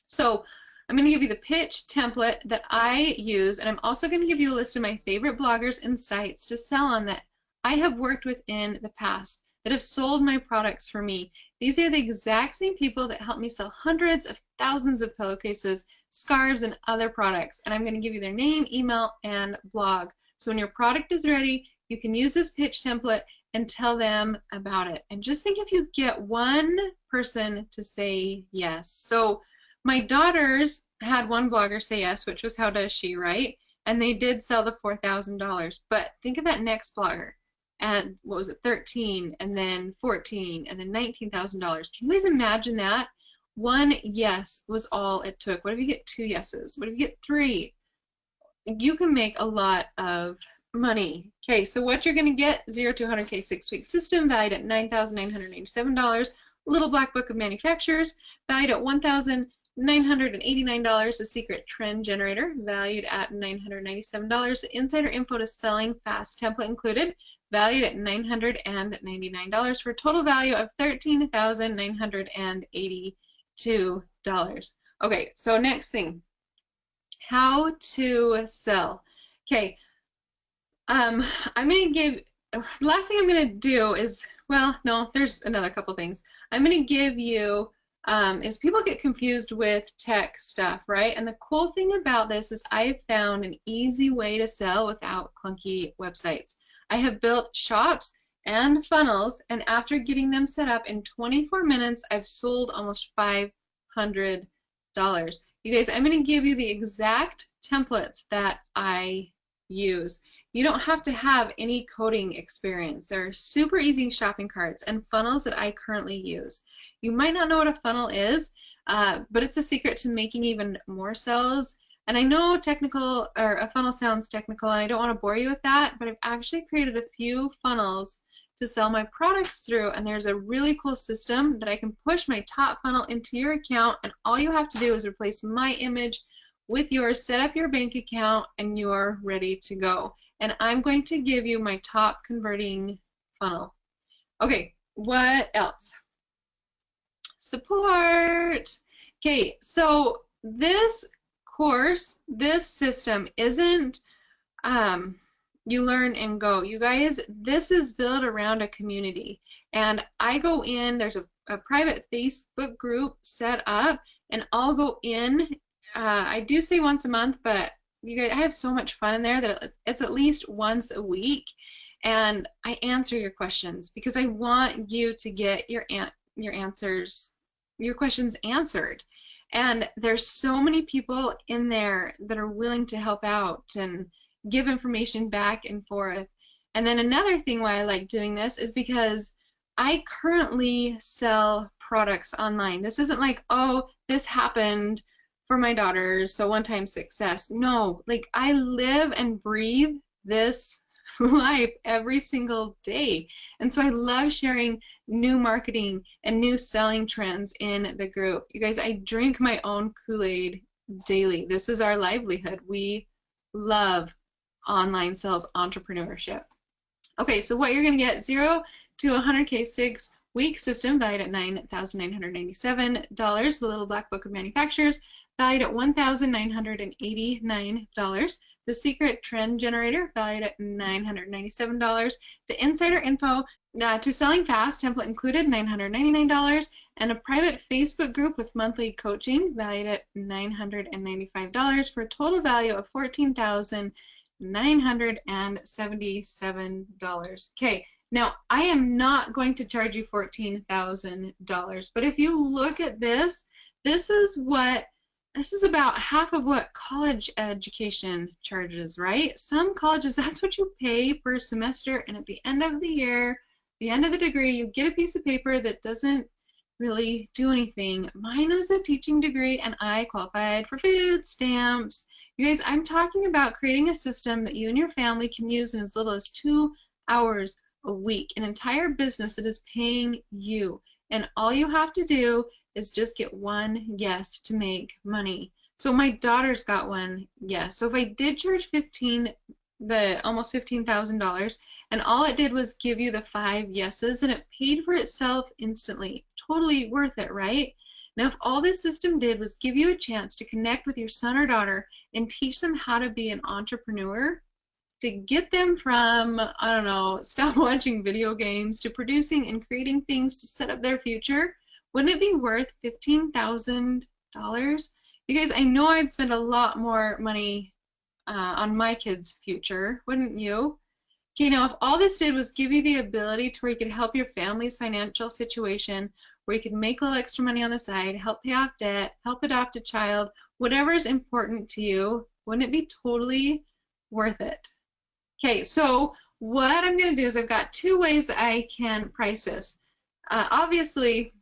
So I'm going to give you the pitch template that I use, and I'm also going to give you a list of my favorite bloggers and sites to sell on that I have worked with in the past that have sold my products for me. These are the exact same people that help me sell hundreds of thousands of pillowcases, scarves, and other products. And I'm going to give you their name, email, and blog. So when your product is ready, you can use this pitch template and tell them about it. And just think if you get one person to say yes. So my daughters had one blogger say yes, which was How Does She, right? And they did sell the $4,000. But think of that next blogger. And what was it, 13, and then 14, and then $19,000. Can you guys imagine that? One yes was all it took. What if you get 2 yeses? What if you get 3? You can make a lot of money. Okay, so what you're going to get, 0 to 100K 6-week system, valued at $9,987. Little black book of manufacturers, valued at $1,989. The secret trend generator, valued at $997. The insider info to selling fast template included, valued at $999 for a total value of $13,982. Okay, so next thing, how to sell. Okay, I'm going to give, last thing I'm going to do is, well, no, there's another couple things. I'm going to give you, is people get confused with tech stuff, right? And the cool thing about this is I have found an easy way to sell without clunky websites. I have built shops and funnels, and after getting them set up in 24 minutes, I've sold almost $500. You guys, I'm going to give you the exact templates that I use. You don't have to have any coding experience. They're super easy shopping carts and funnels that I currently use. You might not know what a funnel is, but it's a secret to making even more sales. And I know technical, or a funnel sounds technical, and I don't want to bore you with that, but I've actually created a few funnels to sell my products through, and there's a really cool system that I can push my top funnel into your account, and all you have to do is replace my image with yours, set up your bank account, and you're ready to go. And I'm going to give you my top converting funnel. Okay, what else? Support. Okay, so this course, this system isn't you learn and go. You guys, this is built around a community. And I go in, there's a private Facebook group set up, and I'll go in. I do say once a month, but you guys, I have so much fun in there that it's at least once a week. And I answer your questions because I want you to get your answers, your questions answered. And there's so many people in there that are willing to help out and give information back and forth. And then another thing why I like doing this is because I currently sell products online. This isn't like, oh, this happened for my daughters, so one-time success. No, like I live and breathe this life every single day. And so I love sharing new marketing and new selling trends in the group. You guys, I drink my own Kool-Aid daily. This is our livelihood. We love online sales entrepreneurship. Okay, so what you're going to get, 0 to 100K 6-week system valued at $9,997. The little black book of manufacturers valued at $1,989. The secret trend generator valued at $997. The insider info to selling fast template included, $999. And a private Facebook group with monthly coaching valued at $995 for a total value of $14,977. Okay, now I am not going to charge you $14,000, but if you look at this, this is what this is about half of what college education charges, right? Some colleges, that's what you pay per semester, and at the end of the year, the end of the degree, you get a piece of paper that doesn't really do anything. Mine was a teaching degree, and I qualified for food stamps. You guys, I'm talking about creating a system that you and your family can use in as little as 2 hours a week, an entire business that is paying you. And all you have to do is just get one yes to make money. So my daughter's got one yes. So if I did charge almost $15,000, and all it did was give you the 5 yeses, and it paid for itself instantly. Totally worth it, right? Now, if all this system did was give you a chance to connect with your son or daughter and teach them how to be an entrepreneur, to get them from, I don't know, stop watching video games to producing and creating things to set up their future, wouldn't it be worth $15,000? You guys, I know I'd spend a lot more money on my kids' future, wouldn't you? Okay, now if all this did was give you the ability to where you could help your family's financial situation, where you could make a little extra money on the side, help pay off debt, help adopt a child, whatever is important to you, wouldn't it be totally worth it? Okay, so what I'm going to do is I've got 2 ways that I can price this. Obviously,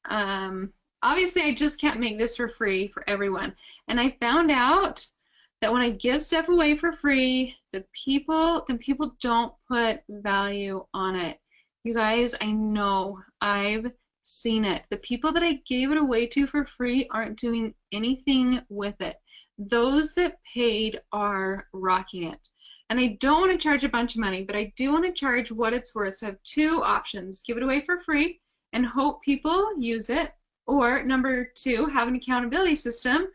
I just can't make this for free for everyone. And I found out that when I give stuff away for free, then people don't put value on it. You guys, I know, I've seen it. The people that I gave it away to for free aren't doing anything with it. Those that paid are rocking it. And I don't want to charge a bunch of money, but I do want to charge what it's worth. So I have 2 options: give it away for free and hope people use it, or number 2, have an accountability system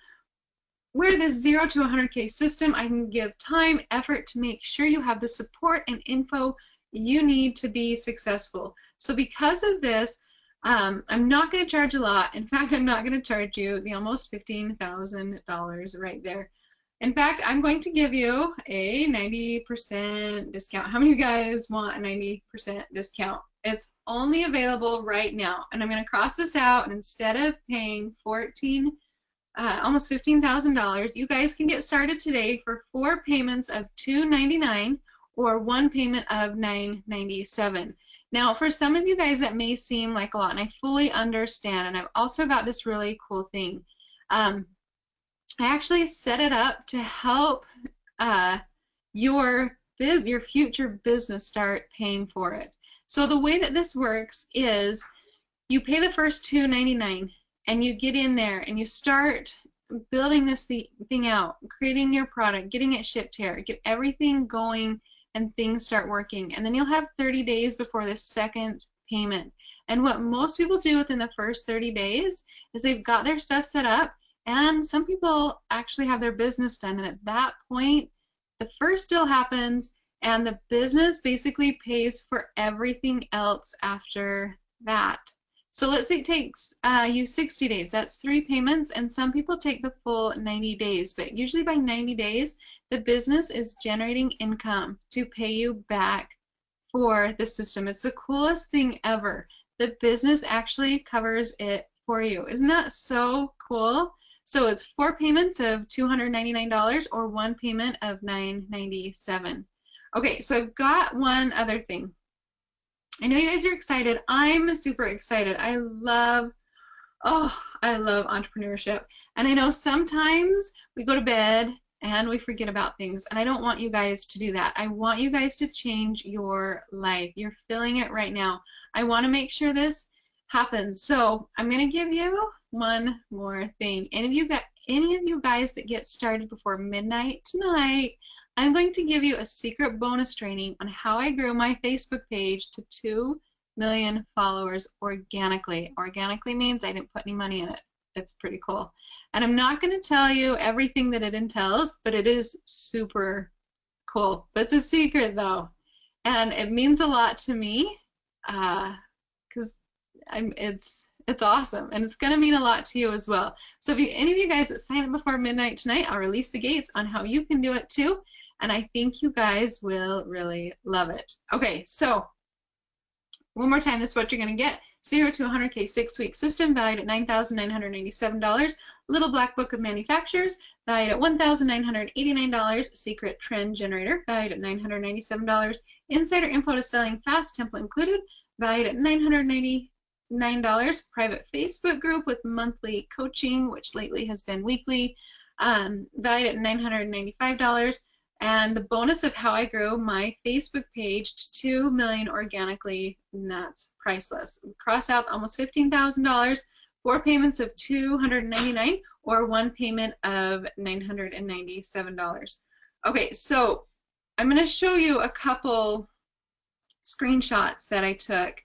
where this 0 to 100K system, I can give time, effort to make sure you have the support and info you need to be successful. So because of this, I'm not going to charge a lot. In fact, I'm not going to charge you the almost $15,000 right there. In fact, I'm going to give you a 90% discount. How many of you guys want a 90% discount? It's only available right now. And I'm going to cross this out, and instead of paying almost $15,000, you guys can get started today for 4 payments of $299 or 1 payment of $997. Now, for some of you guys, that may seem like a lot, and I fully understand. And I've also got this really cool thing. I actually set it up to help your future business start paying for it. So the way that this works is you pay the first $299, and you get in there and you start building this thing out, creating your product, getting it shipped here, get everything going, and things start working. And then you'll have 30 days before the second payment. And what most people do within the first 30 days is they've got their stuff set up, and some people actually have their business done. And at that point, the first deal happens, and the business basically pays for everything else after that. So let's say it takes you 60 days. That's 3 payments, and some people take the full 90 days. But usually by 90 days, the business is generating income to pay you back for the system. It's the coolest thing ever. The business actually covers it for you. Isn't that so cool? So it's 4 payments of $299 or 1 payment of $997. Okay, so I've got one other thing. I know you guys are excited. I'm super excited. I love entrepreneurship. And I know sometimes we go to bed and we forget about things. And I don't want you guys to do that. I want you guys to change your life. You're feeling it right now. I want to make sure this happens. So I'm going to give you one more thing. Any of you guys that get started before midnight tonight, I'm going to give you a secret bonus training on how I grew my Facebook page to 2 million followers organically. Organically means I didn't put any money in it. It's pretty cool. And I'm not going to tell you everything that it entails, but it is super cool. But it's a secret though. And it means a lot to me because it's awesome, and it's going to mean a lot to you as well. So if any of you guys that sign up before midnight tonight, I'll release the gates on how you can do it too, and I think you guys will really love it. Okay, so One more time, this is what you're going to get. 0 to 100K 6-week system valued at $9,997. Little Black Book of Manufacturers valued at $1,989. Secret Trend Generator valued at $997. Insider info to selling fast, template included, valued at $999. Private Facebook group with monthly coaching, which lately has been weekly, valued at $995. And the bonus of how I grew my Facebook page to 2 million organically, and that's priceless. Cross out almost $15,000, 4 payments of $299, or 1 payment of $997. Okay, so I'm going to show you a couple screenshots that I took.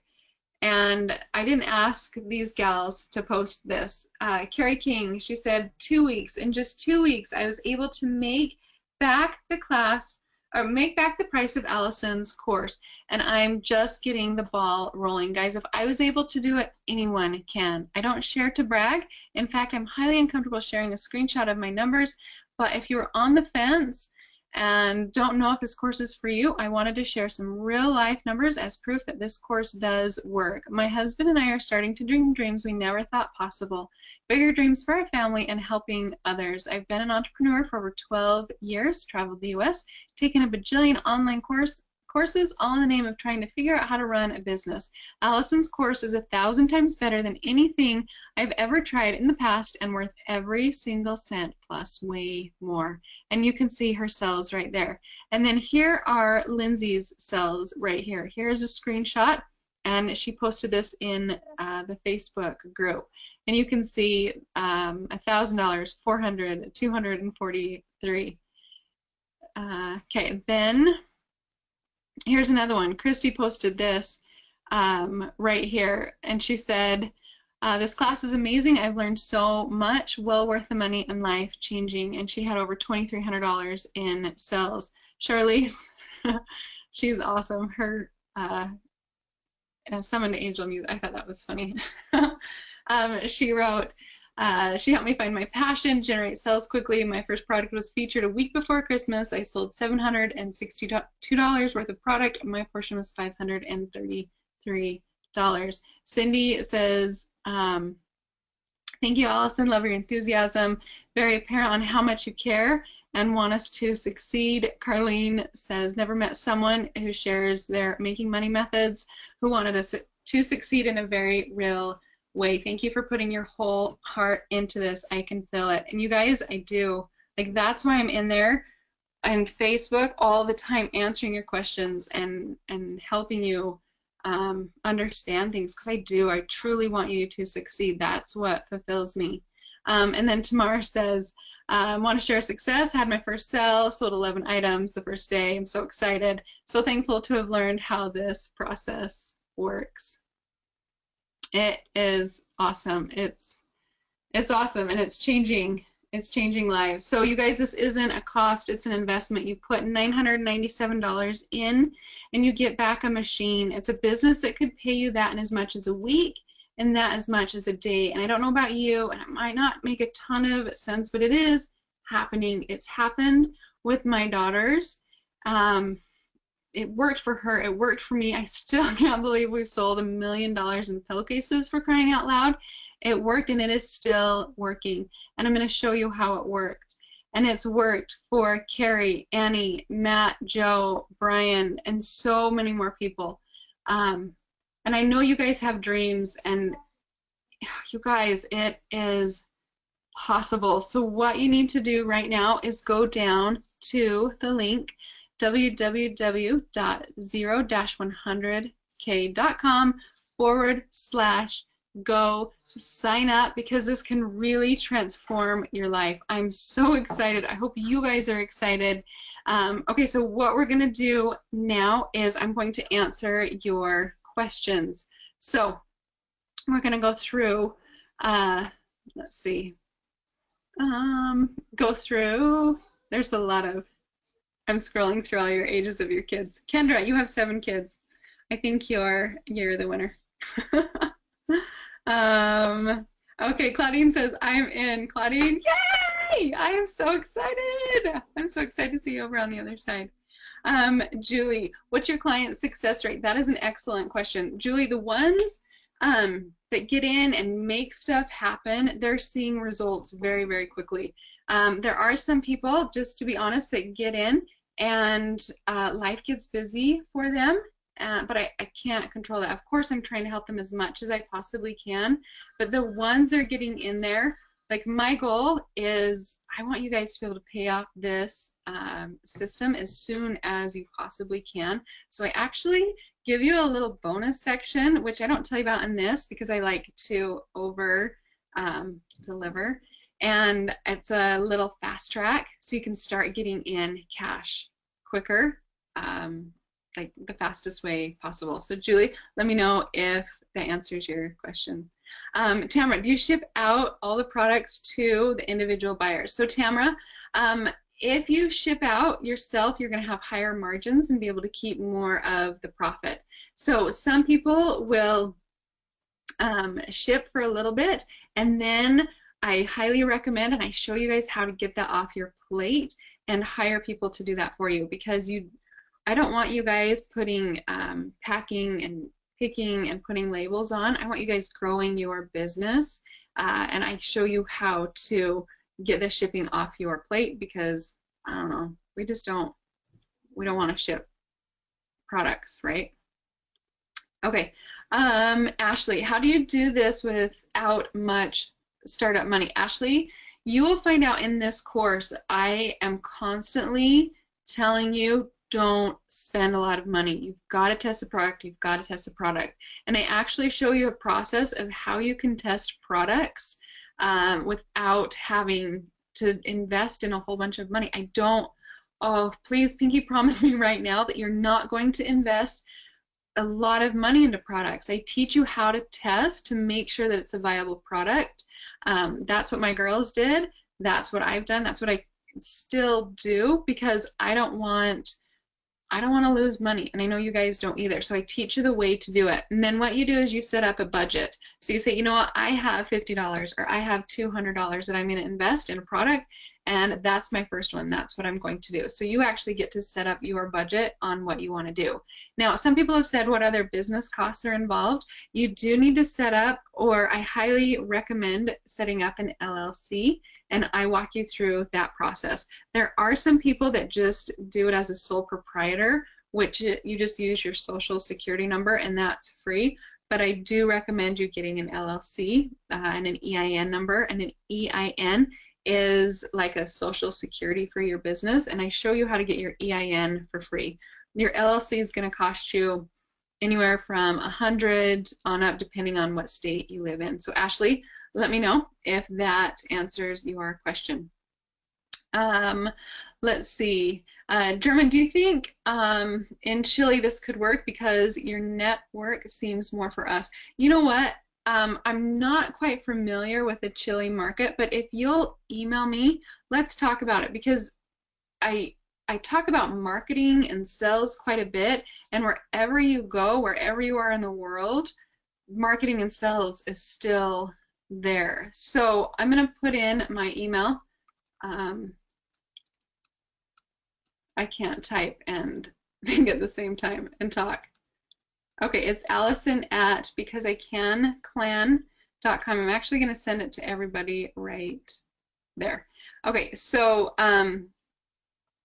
And I didn't ask these gals to post this. Carrie King, she said 2 weeks. In just 2 weeks, I was able to make back the class, or make back the price of Alison's course, and I'm just getting the ball rolling. Guys, if I was able to do it, anyone can. I don't share to brag. In fact, I'm highly uncomfortable sharing a screenshot of my numbers, but if you're on the fence and don't know if this course is for you, I wanted to share some real life numbers as proof that this course does work. My husband and I are starting to dream dreams we never thought possible. Bigger dreams for our family and helping others. I've been an entrepreneur for over 12 years, traveled the U.S., taken a bajillion online courses, all in the name of trying to figure out how to run a business. Alison's course is 1,000 times better than anything I've ever tried in the past and worth every single cent plus way more. And you can see her cells right there. And then here are Lindsay's cells right here. Here's a screenshot, and she posted this in the Facebook group. And you can see $1,000, $400, $243. Okay, then here's another one. Christy posted this right here, and she said, this class is amazing. I've learned so much, well worth the money and life changing. And she had over $2,300 in sales. Charlize, she's awesome. Her Summoned Angel Music, I thought that was funny. She wrote, she helped me find my passion, generate sales quickly. My first product was featured a week before Christmas. I sold $762 worth of product, and my portion was $533. Cindy says, thank you, Alison. Love your enthusiasm. Very apparent on how much you care and want us to succeed. Carlene says, never met someone who shares their making money methods, who wanted us to succeed in a very real way. Thank you for putting your whole heart into this. I can feel it. And you guys, I do. Like, that's why I'm in there on Facebook all the time, answering your questions and helping you understand things, because I do. I truly want you to succeed. That's what fulfills me. And then Tamar says, want to share success. Had my first sale, sold 11 items the first day. I'm so excited. So thankful to have learned how this process works. It is awesome. It's awesome, and it's changing lives. So you guys, this isn't a cost, it's an investment. You put $997 in and you get back a machine. It's a business that could pay you that in as much as a week and that as much as a day. And I don't know about you, and it might not make a ton of sense, but it is happening. It's happened with my daughters. It worked for her. It worked for me. I still can't believe we've sold $1 million in pillowcases, for crying out loud. It worked, and it is still working. And I'm going to show you how it worked. And it's worked for Carrie, Annie, Matt, Joe, Brian, and so many more people. And I know you guys have dreams, and you guys, it is possible. So what you need to do right now is go down to the link www.0-100k.com/go sign up, because this can really transform your life. I'm so excited. I hope you guys are excited. Okay, so what we're going to do now is I'm going to answer your questions. So we're going to go through, let's see, go through, there's a lot of, I'm scrolling through all your ages of your kids. Kendra, you have 7 kids. I think you're the winner. Okay, Claudine says, I'm in. Claudine, yay! I am so excited. I'm so excited to see you over on the other side. Julie, what's your client success rate? That is an excellent question. Julie, the ones that get in and make stuff happen, they're seeing results very, very quickly. There are some people, just to be honest, that get in and life gets busy for them, but I can't control that. Of course, I'm trying to help them as much as I possibly can, but the ones that are getting in there, like my goal is I want you guys to be able to pay off this system as soon as you possibly can. So I actually give you a little bonus section, which I don't tell you about in this because I like to over deliver. And it's a little fast track so you can start getting in cash quicker, like the fastest way possible. So Julie, let me know if that answers your question. Tamara, do you ship out all the products to the individual buyers? So Tamara, if you ship out yourself, you're going to have higher margins and be able to keep more of the profit. So some people will ship for a little bit, and then I highly recommend, and I show you guys how to get that off your plate and hire people to do that for you, because I don't want you guys putting packing and picking and putting labels on. I want you guys growing your business, and I show you how to get the shipping off your plate, because I don't know, we don't want to ship products, right? Okay, Ashley, how do you do this without much startup money? Ashley, you will find out in this course. I am constantly telling you, don't spend a lot of money. You've got to test the product. You've got to test the product. And I actually show you a process of how you can test products without having to invest in a whole bunch of money. Oh, please, Pinky, promise me right now that you're not going to invest a lot of money into products. I teach you how to test to make sure that it's a viable product. That's what my girls did. That's what I've done. That's what I still do, because I don't want to lose money, and I know you guys don't either. So I teach you the way to do it. And then what you do is you set up a budget. So you say, you know what, I have $50 or I have $200 that I'm going to invest in a product, and that's my first one. That's what I'm going to do. So you actually get to set up your budget on what you want to do. Now, some people have said what other business costs are involved. You do need to set up, or I highly recommend setting up an LLC, and I walk you through that process. There are some people that just do it as a sole proprietor, which you just use your social security number, and that's free. But I do recommend you getting an LLC and an EIN number, and an EIN is like a social security for your business, and I show you how to get your EIN for free. Your LLC is going to cost you anywhere from $100 on up, depending on what state you live in. So Ashley, let me know if that answers your question. Let's see. German, do you think in Chile this could work, because your network seems more for us? You know what? I'm not quite familiar with the Chile market, but if you'll email me, let's talk about it, because I talk about marketing and sales quite a bit, and wherever you go, wherever you are in the world, marketing and sales is still there. So I'm going to put in my email. I can't type and think at the same time and talk. Okay, it's Alison at becauseICanclan.com. I'm actually going to send it to everybody right there. Okay, so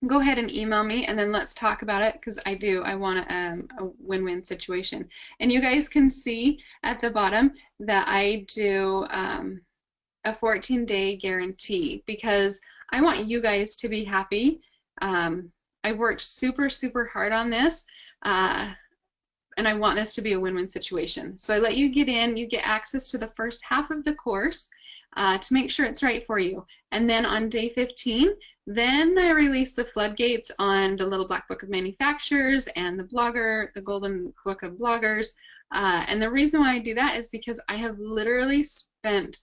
go ahead and email me, and then let's talk about it, because I want a win-win situation. And you guys can see at the bottom that I do a 14-day guarantee, because I want you guys to be happy. I worked super, super hard on this, and I want this to be a win-win situation. So I let you get in, you get access to the first half of the course to make sure it's right for you. And then on day 15, then I release the floodgates on the Little Black Book of Manufacturers and the Golden Book of Bloggers. And the reason why I do that is because I have literally spent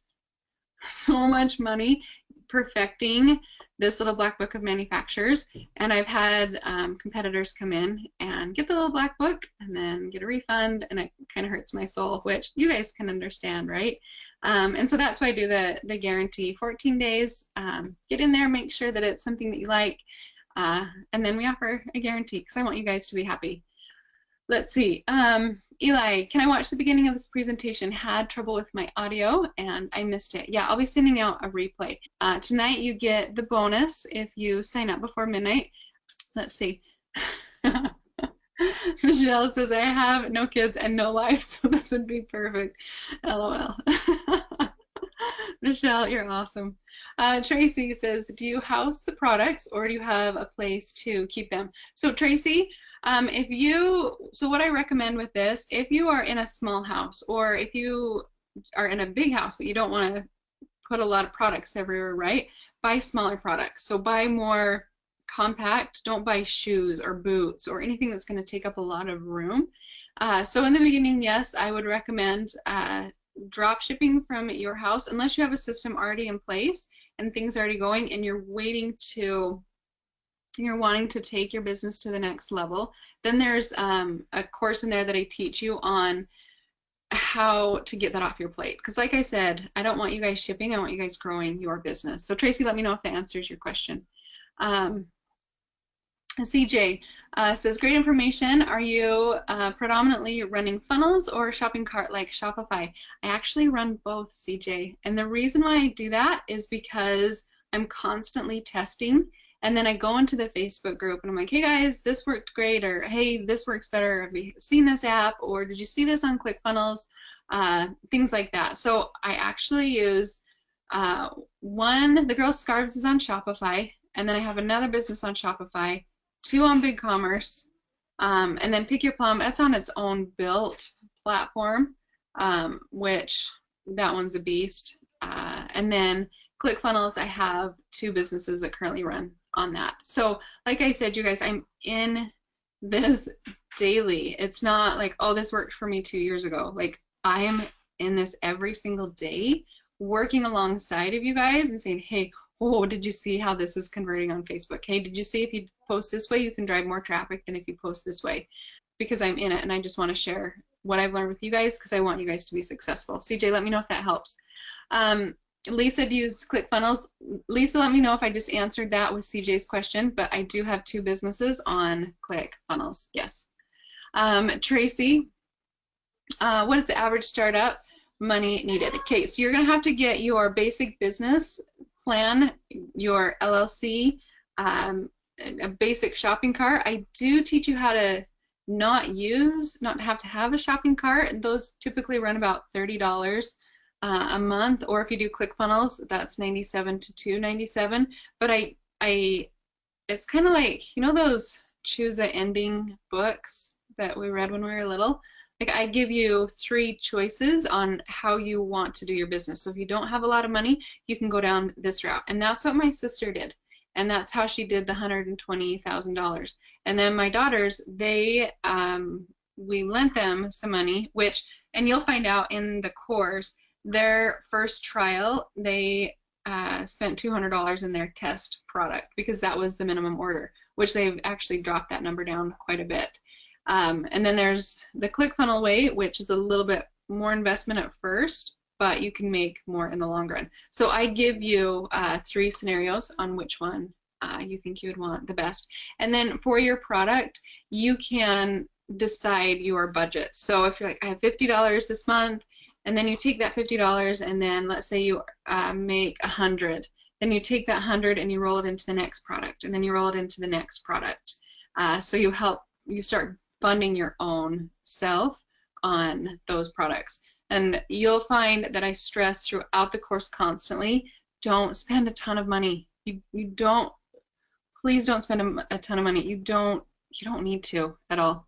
so much money perfecting this Little Black Book of Manufacturers, and I've had competitors come in and get the Little Black Book and then get a refund, and it kind of hurts my soul, which you guys can understand, right? And so that's why I do the guarantee. 14 days, get in there, make sure that it's something that you like. And then we offer a guarantee because I want you guys to be happy. Let's see. Eli, can I watch the beginning of this presentation? Had trouble with my audio and I missed it. Yeah, I'll be sending out a replay. Tonight you get the bonus if you sign up before midnight. Let's see. Michelle says, I have no kids and no life, so this would be perfect. LOL. Michelle, you're awesome. Tracy says, do you house the products or do you have a place to keep them? So Tracy, so what I recommend with this, if you are in a small house or if you are in a big house but you don't want to put a lot of products everywhere, right? Buy smaller products. So buy more compact. Don't buy shoes or boots or anything that's going to take up a lot of room. So in the beginning, yes, I would recommend drop shipping from your house unless you have a system already in place and things are already going and you're wanting to take your business to the next level. Then there's a course in there that I teach you on how to get that off your plate. Because like I said, I don't want you guys shipping, I want you guys growing your business. So Tracy, let me know if that answers your question. CJ says, great information. Are you predominantly running funnels or shopping cart like Shopify? I actually run both, CJ. And the reason why I do that is because I'm constantly testing. And then I go into the Facebook group and I'm like, hey guys, this worked great, or hey, this works better. Have you seen this app? Or did you see this on ClickFunnels? Things like that. So I actually use the Girls Scarves is on Shopify, and then I have another business on Shopify, 2 on BigCommerce, and then Pick Your Plum. That's on its own built platform, which that one's a beast. And then ClickFunnels, I have 2 businesses that currently run on that. So like I said, you guys, I'm in this daily. It's not like, oh, this worked for me 2 years ago. Like I am in this every single day, working alongside of you guys and saying, hey, oh, did you see how this is converting on Facebook? Hey, did you see if you post this way, you can drive more traffic than if you post this way? Because I'm in it and I just want to share what I've learned with you guys because I want you guys to be successful. CJ, let me know if that helps. Lisa used ClickFunnels. Lisa, let me know if I just answered that with CJ's question, but I do have 2 businesses on ClickFunnels, yes. Tracy, what is the average startup money needed? Okay, so you're going to have to get your basic business plan, your LLC, a basic shopping cart. I do teach you how to not have to have a shopping cart. Those typically run about $30 a month, or if you do ClickFunnels, that's $97 to $297. But it's kind of like, you know those choose a ending books that we read when we were little? Like I give you 3 choices on how you want to do your business. So if you don't have a lot of money, you can go down this route. And that's what my sister did. And that's how she did the $120,000. And then my daughters, we lent them some money, and you'll find out in the course, their first trial, they spent $200 in their test product because that was the minimum order, which they've actually dropped that number down quite a bit. And then there's the ClickFunnel way, which is a little bit more investment at first, but you can make more in the long run. So I give you 3 scenarios on which one you think you would want the best. And then for your product, you can decide your budget. So if you're like, I have $50 this month, and then you take that $50 and then let's say you make 100, then you take that 100 and you roll it into the next product, and then you roll it into the next product. So you start funding your own self on those products. And you'll find that I stress throughout the course constantly, don't spend a ton of money. Please don't spend a ton of money. You don't need to at all.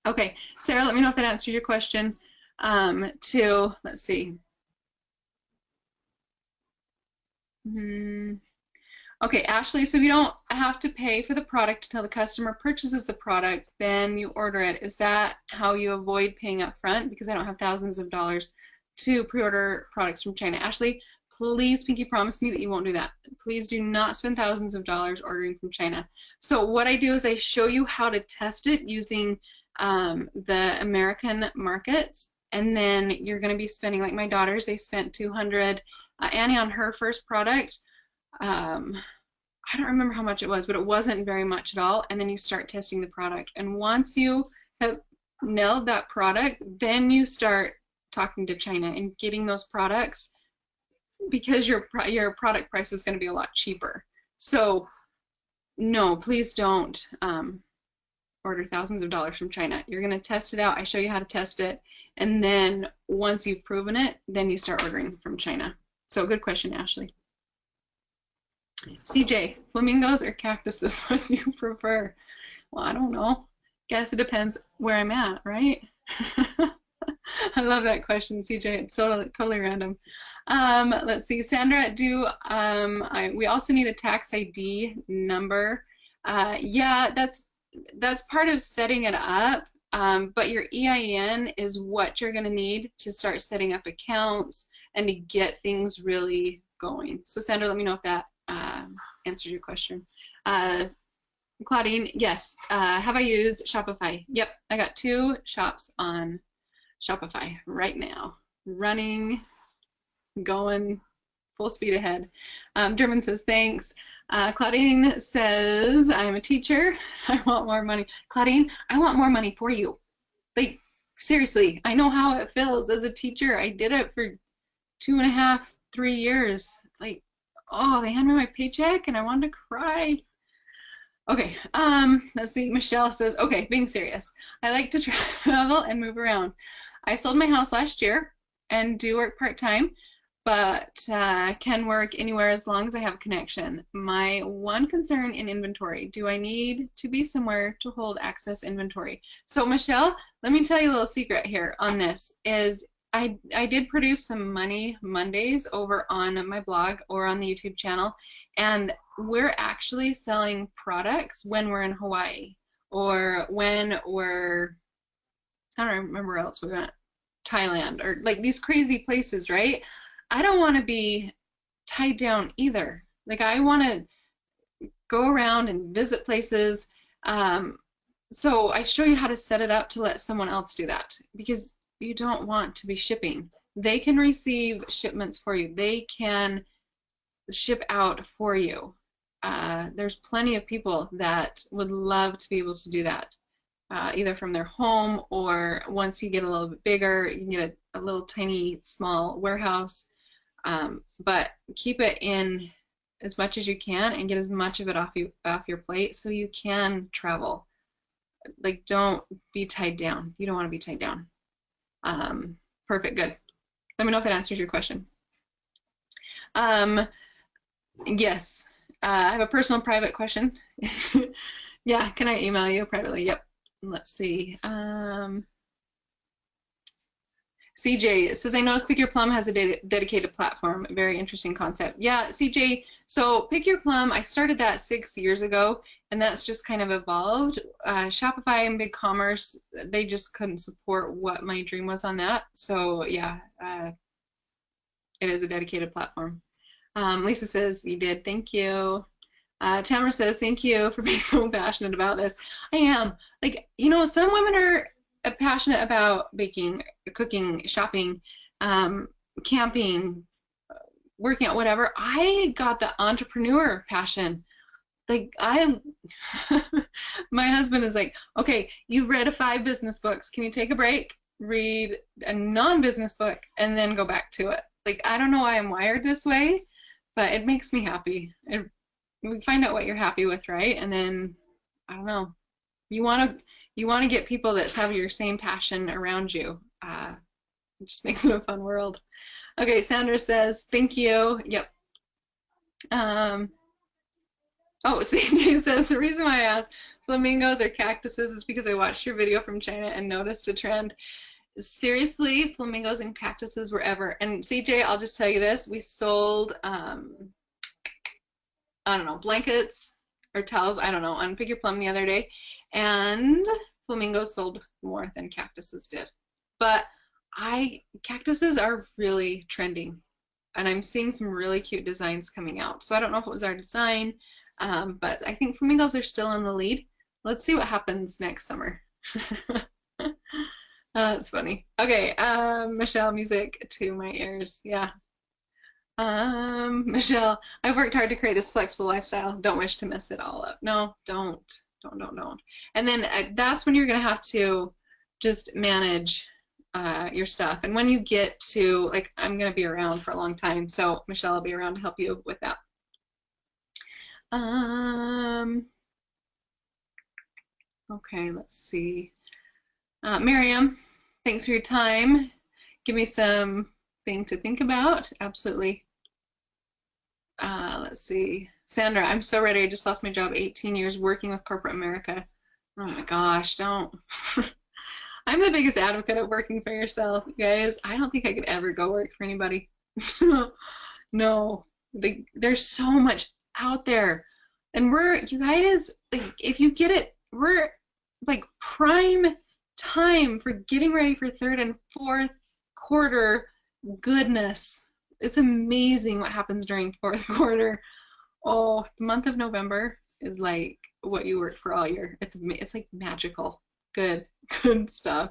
Okay, Sarah, let me know if that answers your question. Let's see. Okay, Ashley, so if you don't have to pay for the product until the customer purchases the product, then you order it. Is that how you avoid paying up front? Because I don't have thousands of dollars to pre-order products from China. Ashley, please pinky promise me that you won't do that. Please do not spend thousands of dollars ordering from China. So what I do is I show you how to test it using the American markets, and then you're going to be spending, like my daughters, they spent $200. Annie on her first product, I don't remember how much it was, but it wasn't very much at all. And then you start testing the product. And once you have nailed that product, then you start talking to China and getting those products, because your product price is going to be a lot cheaper. So no, please don't order thousands of dollars from China. You're going to test it out. I show you how to test it. And then once you've proven it, then you start ordering from China. So good question, Ashley. CJ, flamingos or cactuses? What do you prefer? Well, I don't know. Guess it depends where I'm at, right? I love that question, CJ. It's totally random. Let's see, Sandra, we also need a tax ID number. Yeah, that's part of setting it up. But your EIN is what you're going to need to start setting up accounts and to get things really going. So Sandra, let me know if that answers your question. Claudine, yes. Have I used Shopify? Yep, I got 2 shops on Shopify right now, running, going full speed ahead. Derman says, thanks. Claudine says, I'm a teacher. I want more money. Claudine, I want more money for you. Like, seriously, I know how it feels as a teacher. I did it for 2.5, 3 years. Like, oh, they handed me my paycheck and I wanted to cry. Okay, let's see. Michelle says, okay, being serious. I like to travel and move around. I sold my house last year and do work part-time, but can work anywhere as long as I have a connection. My one concern in inventory, do I need to be somewhere to hold access inventory? So Michelle, let me tell you a little secret here on this, is I did produce some Money Mondays over on my blog or on the YouTube channel, and we're actually selling products when we're in Hawaii or when we're, I don't remember where else we went, Thailand, or like these crazy places, right? I don't want to be tied down either. Like, I want to go around and visit places. So I show you how to set it up to let someone else do that, because you don't want to be shipping. They can receive shipments for you. They can ship out for you. There's plenty of people that would love to be able to do that, either from their home, or once you get a little bit bigger, you can get a little tiny small warehouse. But keep it in as much as you can and get as much of it off your plate so you can travel. Like, don't be tied down. You don't want to be tied down. Perfect, good. Let me know if that answers your question. Yes, I have a personal private question. Yeah, can I email you privately? Yep. Let's see. CJ says, I noticed Pick Your Plum has a dedicated platform. Very interesting concept. Yeah, CJ, so Pick Your Plum, I started that 6 years ago, and that's just kind of evolved. Shopify and BigCommerce, they just couldn't support what my dream was on that. So yeah, it is a dedicated platform. Lisa says, you did. Thank you. Tamara says, thank you for being so passionate about this. I am. Like, you know, some women are passionate about baking, cooking, shopping, camping, working out, whatever. I got the entrepreneur passion. Like, my husband is like, okay, you've read 5 business books. Can you take a break, read a non-business book, and then go back to it? Like, I don't know why I'm wired this way, but it makes me happy. We find out what you're happy with, right? And then, I don't know, you want to get people that have your same passion around you. It just makes it a fun world. Okay, Sandra says, thank you. Yep. Oh, CJ says, the reason why I asked flamingos or cactuses is because I watched your video from China and noticed a trend. Seriously, flamingos and cactuses were ever. And CJ, I'll just tell you this, we sold, I don't know, blankets or towels, I don't know, on Pick Your Plum the other day, and flamingos sold more than cactuses did. But cactuses are really trending, and I'm seeing some really cute designs coming out. So I don't know if it was our design, but I think flamingos are still in the lead. Let's see what happens next summer. That's funny. Okay, Michelle, music to my ears. Yeah. Michelle, I've worked hard to create this flexible lifestyle. Don't wish to mess it all up. No, don't. Don't. And then that's when you're going to have to just manage your stuff. And when you get to, like, I'm going to be around for a long time, so Michelle will be around to help you with that. Okay, let's see. Miriam, thanks for your time. Give me some thing to think about. Absolutely. Let's see. Sandra, I'm so ready. I just lost my job, 18 years working with corporate America. Oh my gosh, don't. I'm the biggest advocate of working for yourself, you guys. I don't think I could ever go work for anybody. No, there's so much out there. And you guys, like, if you get it, we're like prime time for getting ready for third and fourth quarter goodness. It's amazing what happens during fourth quarter. Oh, the month of November is like what you work for all year. It's like magical. Good stuff.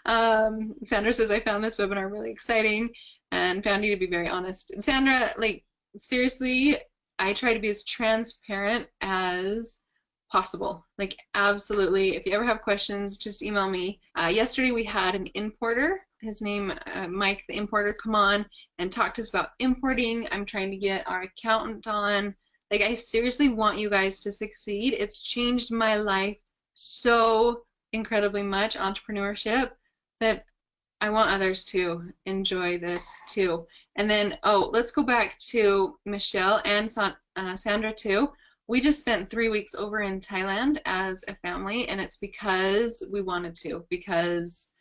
Sandra says, I found this webinar really exciting and found you to be very honest. And Sandra, like, seriously, I try to be as transparent as possible. Like, absolutely. If you ever have questions, just email me. Yesterday we had an importer, his name Mike the importer, come on and talk to us about importing. I'm trying to get our accountant on. Like, I seriously want you guys to succeed. It's changed my life so incredibly much, entrepreneurship, that I want others to enjoy this too. And then, oh, let's go back to Michelle and Sandra too. We just spent 3 weeks over in Thailand as a family, and it's because we wanted to, because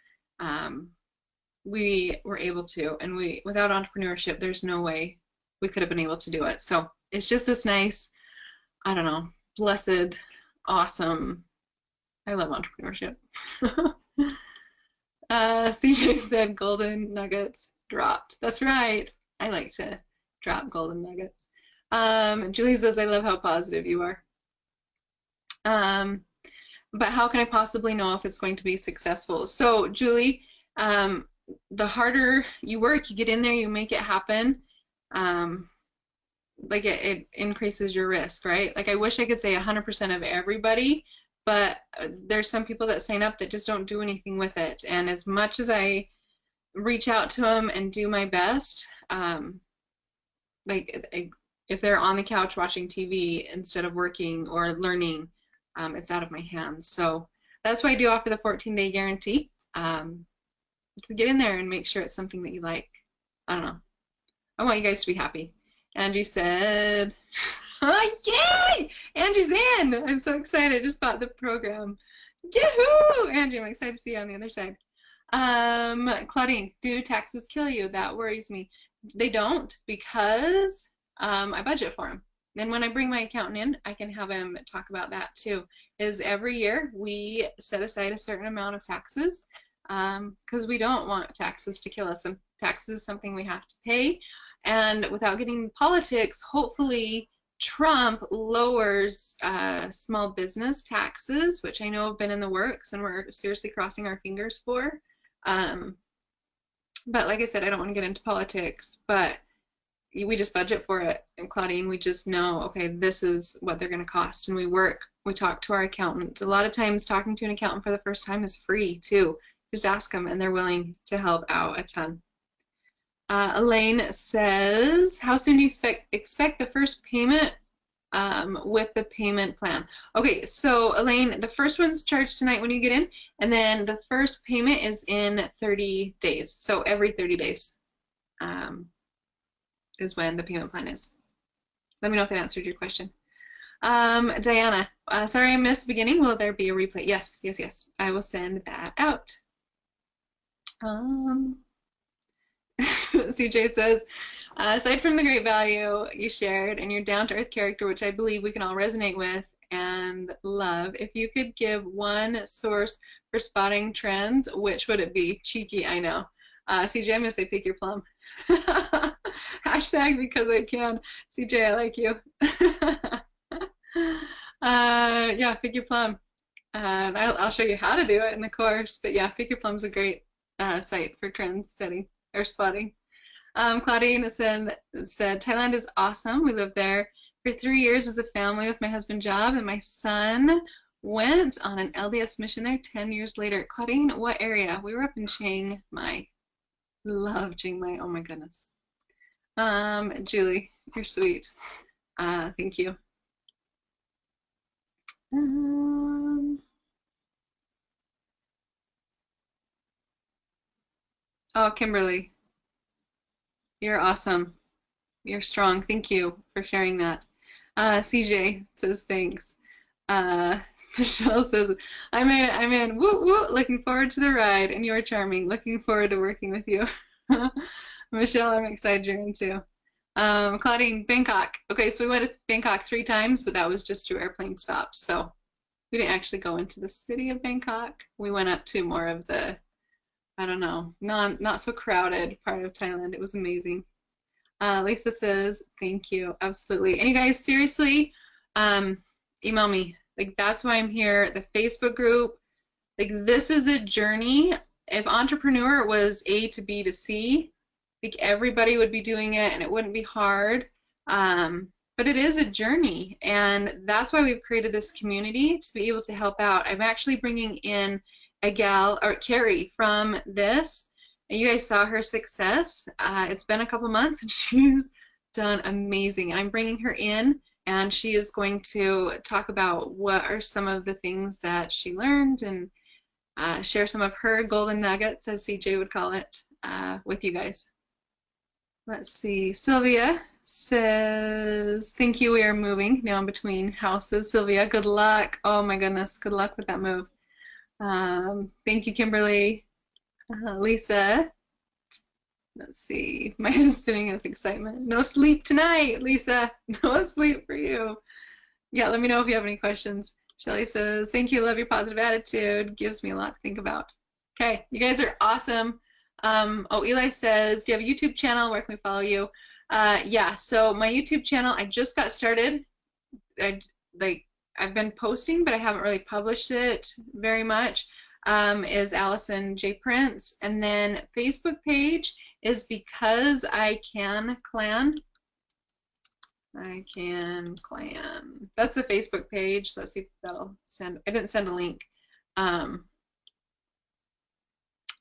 we were able to, and without entrepreneurship, there's no way we could have been able to do it. So it's just this nice, I don't know, blessed, awesome. I love entrepreneurship. CJ said golden nuggets dropped. That's right. I like to drop golden nuggets. Julie says, I love how positive you are. But how can I possibly know if it's going to be successful? So, Julie, the harder you work, you get in there, you make it happen, like it increases your risk, right? Like, I wish I could say 100% of everybody, but there's some people that sign up that just don't do anything with it. And as much as I reach out to them and do my best, if they're on the couch watching TV instead of working or learning, it's out of my hands. So that's why I do offer the 14-day guarantee, to get in there and make sure it's something that you like. I don't know. I want you guys to be happy. Angie said, oh, yay! Angie's in! I'm so excited. I just bought the program. Yahoo! Angie, I'm excited to see you on the other side. Claudine, do taxes kill you? That worries me. They don't, because I budget for them. Then when I bring my accountant in, I can have him talk about that too. Is every year we set aside a certain amount of taxes, because we don't want taxes to kill us. And taxes is something we have to pay. And without getting politics, hopefully Trump lowers small business taxes, which I know have been in the works and we're seriously crossing our fingers for. But like I said, I don't want to get into politics, but we just budget for it. And Claudine, we just know, okay, this is what they're going to cost. And we talk to our accountant. A lot of times talking to an accountant for the first time is free too. Just ask them and they're willing to help out a ton. Elaine says, how soon do you expect the first payment with the payment plan? Okay, so Elaine, the first one's charged tonight when you get in, and then the first payment is in 30 days. So every 30 days is when the payment plan is. Let me know if that answered your question. Diana, sorry I missed the beginning. Will there be a replay? Yes. I will send that out. CJ says, aside from the great value you shared and your down-to-earth character, which I believe we can all resonate with and love, if you could give one source for spotting trends, which would it be? Cheeky, I know. CJ, I'm going to say pick your plum. Hashtag because I can. CJ, I like you. Yeah, pick your plum. I'll show you how to do it in the course, but yeah, pick your plum's a great site for trend setting or spotting. Claudine said Thailand is awesome. We lived there for 3 years as a family with my husband's job, and my son went on an LDS mission there 10 years later. Claudine, what area? We were up in Chiang Mai. Love Chiang Mai. Oh my goodness. Julie, you're sweet. Thank you. Oh, Kimberly, you're awesome. You're strong. Thank you for sharing that. CJ says thanks. Michelle says, I'm in, I'm in. Woo woo, looking forward to the ride, and you are charming. Looking forward to working with you. Michelle, I'm excited you're in too. Claudine, Bangkok. Okay, so we went to Bangkok 3 times, but that was just 2 airplane stops. So we didn't actually go into the city of Bangkok. We went up to more of the, I don't know, not so crowded part of Thailand. It was amazing. Lisa says, thank you. Absolutely. And you guys, seriously, email me. Like, that's why I'm here. The Facebook group, like, this is a journey. If entrepreneur was A to B to C, like, everybody would be doing it and it wouldn't be hard. But it is a journey, and that's why we've created this community to be able to help out. I'm actually bringing in a gal, or Carrie, from this. And you guys saw her success. It's been a couple months and she's done amazing. And I'm bringing her in, and she is going to talk about what are some of the things that she learned and share some of her golden nuggets, as CJ would call it, with you guys. Let's see. Sylvia says, thank you, we are moving now in between houses. Sylvia, good luck. Oh my goodness, good luck with that move. Thank you, Kimberly. Lisa, let's see, my head is spinning with excitement. No sleep tonight, Lisa. No sleep for you. Yeah, let me know if you have any questions. Shelly says, thank you, love your positive attitude. Gives me a lot to think about. Okay, you guys are awesome. Oh, Eli says, do you have a YouTube channel? Where can we follow you? Yeah, so my YouTube channel, I just got started. I've been posting, but I haven't really published it very much. Is Alison Prince, and then Facebook page is Because I Can Clan. I Can Clan. That's the Facebook page. Let's see if that'll send. I didn't send a link.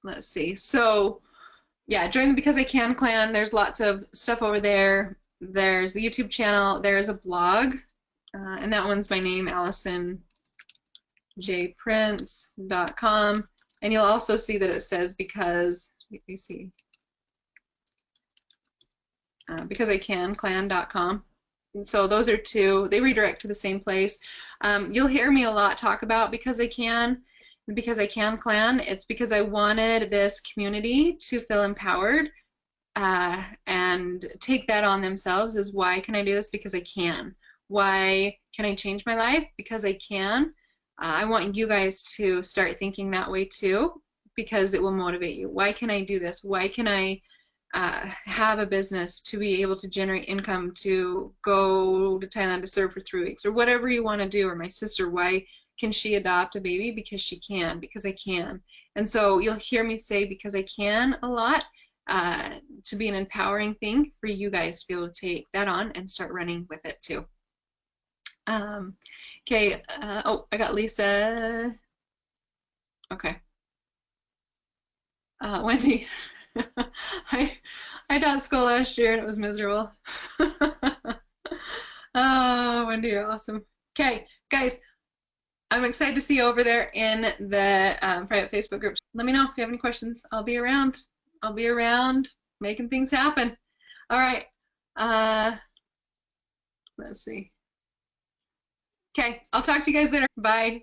Let's see. So yeah, join the Because I Can Clan. There's lots of stuff over there. There's the YouTube channel. There's a blog, and that one's my name, AlisonJPrince.com, and you'll also see that it says because, let me see, BecauseICanClan.com. And so those are 2. They redirect to the same place. You'll hear me a lot talk about Because I Can and Because I Can Clan. It's because I wanted this community to feel empowered and take that on themselves. Is why can I do this? Because I can. Why can I change my life? Because I can. I want you guys to start thinking that way too, because it will motivate you. Why can I do this? Why can I have a business to be able to generate income to go to Thailand to serve for 3 weeks, or whatever you want to do? Or my sister, why can she adopt a baby? Because she can. Because I can. And so you'll hear me say because I can a lot, to be an empowering thing for you guys to be able to take that on and start running with it too. Okay, oh, I got Lisa. Okay. Wendy, I taught school last year and it was miserable. Oh, Wendy, you're awesome. Okay, guys, I'm excited to see you over there in the private Facebook group. Let me know if you have any questions. I'll be around. I'll be around making things happen. All right. Let's see. Okay, I'll talk to you guys later. Bye.